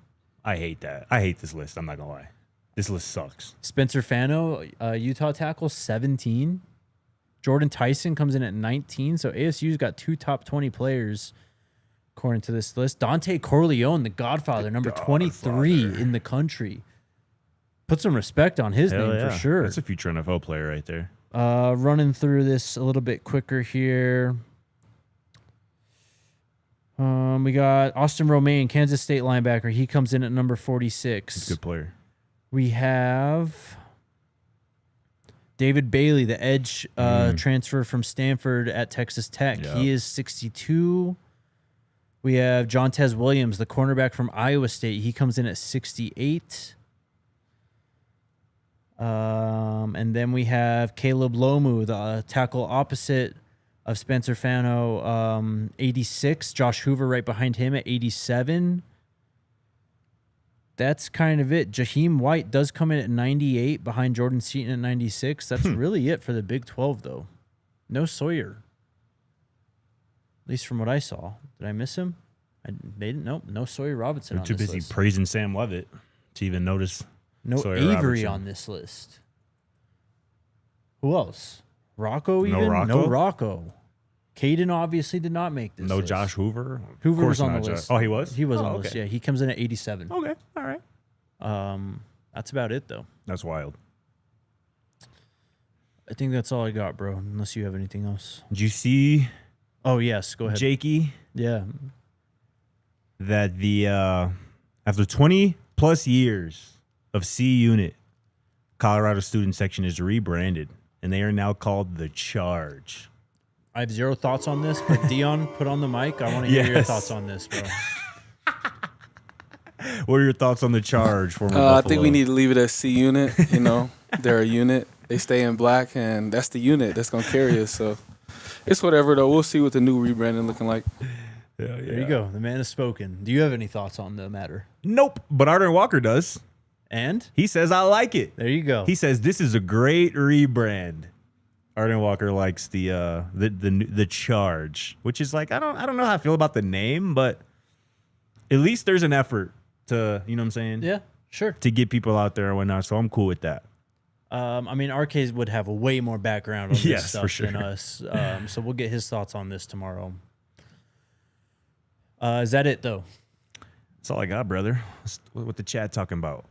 A: I hate that. I hate this list. I'm not going to lie. This list sucks.
B: Spencer Fano, Utah tackle 17. Jordan Tyson comes in at 19. So ASU's got 2 top 20 players according to this list. Dante Corleone, the Godfather, number 23 in the country. Put some respect on his name for sure.
A: That's a future NFL player right there.
B: Running through this a little bit quicker here. We got Austin Romaine, Kansas State linebacker. He comes in at number 46.
A: He's a good player.
B: We have David Bailey, the edge transfer from Stanford at Texas Tech. Yep. He is 62. We have Jontez Williams, the cornerback from Iowa State. He comes in at 68. And then we have Caleb Lomu, the tackle opposite of Spencer Fano, 86. Josh Hoover right behind him at 87. That's kind of it. Jaheim White does come in at 98 behind Jordan Seaton at 96. That's really it for the Big 12, though. No Sawyer. At least from what I saw. Did I miss him? Nope. No Sawyer Robinson on this list.
A: Too busy praising Sam Levitt to even notice.
B: No
A: Sawyer
B: Avery
A: Robertson
B: on this list. Who else? Rocco even?
A: Rocco?
B: No Rocco. Caden obviously did not make this list.
A: Josh Hoover?
B: Hoover was on the list.
A: Oh, he was?
B: He was on the list, yeah. He comes in at 87.
A: Okay, all right.
B: That's about it, though.
A: That's wild.
B: I think that's all I got, bro, unless you have anything else.
A: Did you see...
B: Oh, yes, go ahead.
A: Jakey?
B: Yeah.
A: That the after 20-plus years of C Unit, Colorado Student Section is rebranded, and they are now called The Charge.
B: I have zero thoughts on this, but Dion, put on the mic. I want to hear your thoughts on this, bro.
A: What are your thoughts on The Charge?
C: I think we need to leave it as C Unit. You know, they're a unit. They stay in black, and that's the unit that's going to carry us. So it's whatever, though. We'll see what the new rebranding looking like.
A: Yeah.
B: There you go. The man has spoken. Do you have any thoughts on the matter?
A: Nope, but Arden Walker does.
B: And?
A: He says, I like it.
B: There you go.
A: He says, this is a great rebrand. Arden Walker likes the charge, which is like I don't know how I feel about the name, but at least there's an effort to, you know what I'm saying?
B: Yeah, sure.
A: To get people out there and whatnot. So I'm cool with that.
B: I mean, RK would have a way more background on this
A: Yes,
B: stuff
A: for sure.
B: than us. So we'll get his thoughts on this tomorrow. Is that it, though?
A: That's all I got, brother. What the chat talking about?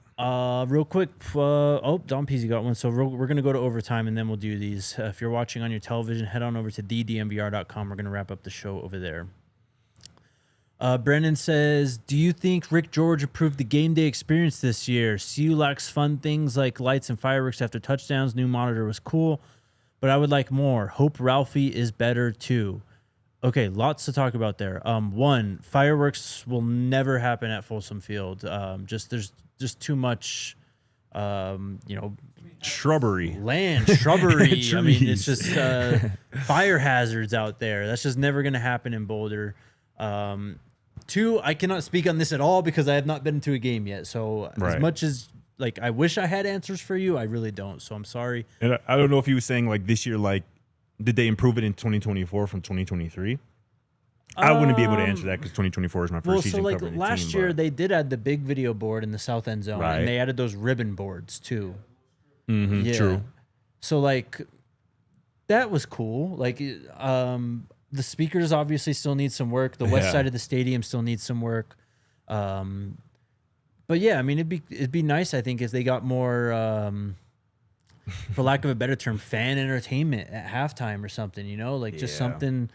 B: Real quick. Don Peasy got one. So we're going to go to overtime, and then we'll do these. If you're watching on your television, head on over to thednvr.com. We're going to wrap up the show over there. Brennan says, do you think Rick George improved the game day experience this year? CU lacks fun things like lights and fireworks after touchdowns. New monitor was cool, but I would like more. Hope Ralphie is better too. Okay, lots to talk about there. One, fireworks will never happen at Folsom Field. There's just too much,
A: Shrubbery.
B: land, shrubbery. I mean, it's
A: Trees.
B: just fire hazards out there. That's just never going to happen in Boulder. Two, I cannot speak on this at all because I have not been to a game yet. So
A: Right.
B: as much as like I wish I had answers for you, I really don't. So I'm sorry.
A: And I don't know if he was saying like this year, like, did they improve it in 2024 from 2023? I wouldn't be able to answer that because 2024 is my first season
B: so like
A: covering the
B: last
A: team,
B: year
A: but-
B: they did add the big video board in the south end zone,
A: Right.
B: and they added those ribbon boards too.
A: Mhm, true.
B: So like that was cool. Like the speakers obviously still need some work. The west
A: Yeah.
B: side of the stadium still needs some work. But yeah, I mean it'd be nice, I think, if they got more for lack of a better term, fan entertainment at halftime or something, like just
A: Yeah.
B: something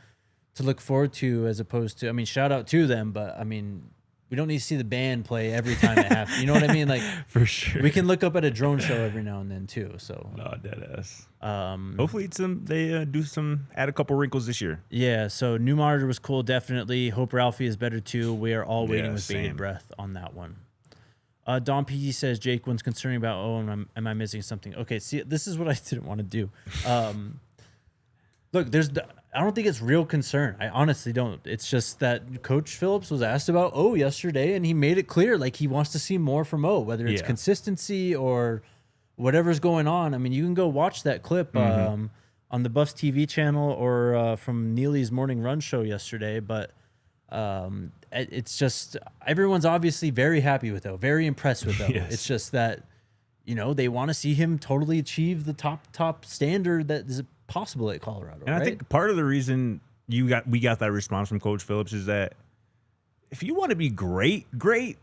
B: to look forward to, as opposed to, I mean, shout out to them, but I mean, we don't need to see the band play every time at half. You know what I mean? Like,
A: For sure.
B: we can look up at a drone show every now and then too. So,
A: No, deadass.
B: um,
A: Hopefully they add a couple wrinkles this year.
B: yeah. So new monitor was cool, definitely. Hope Ralphie is better too. We are all waiting
A: Yeah,
B: with bated
A: same.
B: breath on that one. Don PG says Jake one's concerning about am I missing something? Okay, see, this is what I didn't want to do. Look, I don't think it's real concern. I honestly don't. It's just that Coach Phillips was asked about yesterday, and he made it clear like he wants to see more from whether it's
A: Yeah.
B: consistency or whatever's going on. I mean, you can go watch that clip on the Buffs TV channel or from Neely's morning run show yesterday, but it's just everyone's obviously very happy with very impressed with
A: Yes.
B: It's just that they want to see him totally achieve the top standard that is possible at Colorado.
A: And I think part of the reason we got that response from Coach Phillips is that if you want to be great,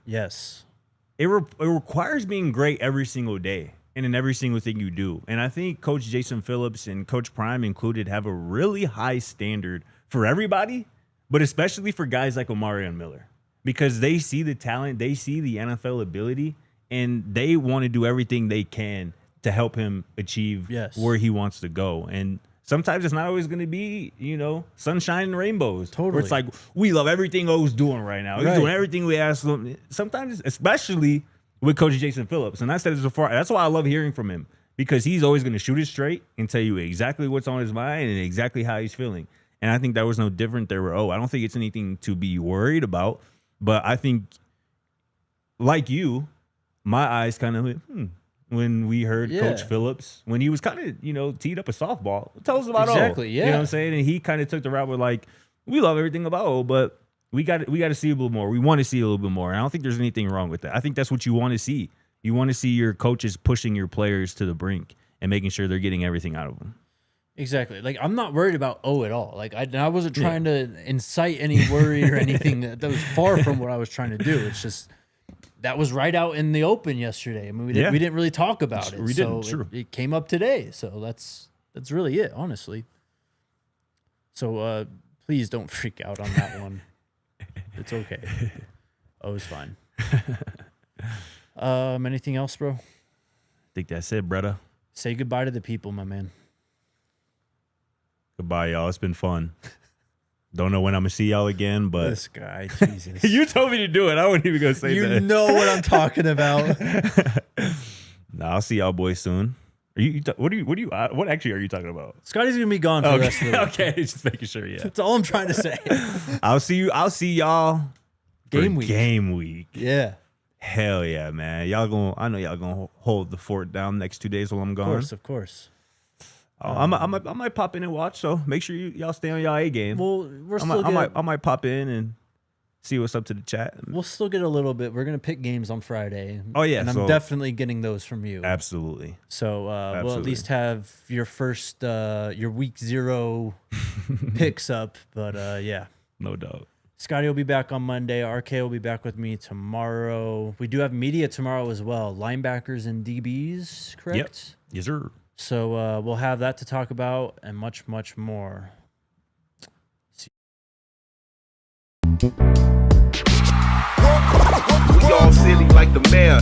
B: yes,
A: it requires being great every single day and in every single thing you do. And I think Coach Jason Phillips and Coach Prime included have a really high standard for everybody, but especially for guys like Omarion Miller, because they see the talent, they see the NFL ability, and they want to do everything they can to help him achieve where he wants to go. And sometimes it's not always going to be, sunshine and rainbows.
B: Totally.
A: Where it's like, we love everything O's doing right now. He's doing everything we ask him. Sometimes, especially with Coach Jason Phillips. And I said this before, that's why I love hearing from him, because he's always going to shoot it straight and tell you exactly what's on his mind and exactly how he's feeling. And I think that was no different there with I don't think it's anything to be worried about, but I think, like you, my eyes kind of went, when we heard Coach Phillips, when he was kind of, teed up a softball. Tell us about
B: exactly,
A: You know what I'm saying? And he kind of took the route with like, we love everything about O, but we got to see a little more. We want to see a little bit more. And I don't think there's anything wrong with that. I think that's what you want to see. You want to see your coaches pushing your players to the brink and making sure they're getting everything out of them.
B: Exactly. Like, I'm not worried about at all. Like, I wasn't trying to incite any worry or anything. That was far from what I was trying to do. It's just that was right out in the open yesterday. I mean, we didn't really talk about it.
A: We didn't. True.
B: It came up today. So that's really it, honestly. So please don't freak out on that one. It's okay. It's fine. Anything else, bro?
A: I think that's it, brother.
B: Say goodbye to the people, my man.
A: Goodbye, y'all. It's been fun. Don't know when I'm going to see y'all again, but...
B: This guy, Jesus.
A: You told me to do it. I wasn't even going to say that.
B: You know what I'm talking about.
A: Nah, I'll see y'all boys soon. What actually are you talking about?
B: Scotty's going to be gone for the rest of the week.
A: Okay, just making sure, yeah.
B: That's all I'm trying to say.
A: I'll see y'all
B: Game
A: for
B: week.
A: Game week.
B: Yeah.
A: Hell yeah, man. I know y'all going to hold the fort down next 2 days while I'm gone.
B: Of course.
A: I might pop in and watch. So make sure y'all stay on y'all A game.
B: Well,
A: I might pop in and see what's up to the chat.
B: We'll still get a little bit. We're gonna pick games on Friday.
A: Oh yeah,
B: and I'm definitely getting those from you.
A: Absolutely.
B: So we'll at least have your first your week 0 picks up. But yeah,
A: no doubt.
B: Scotty will be back on Monday. RK will be back with me tomorrow. We do have media tomorrow as well. Linebackers and DBs, correct?
A: Yep. Yes, sir.
B: So we'll have that to talk about and much, much more.
D: We all silly like the mayor.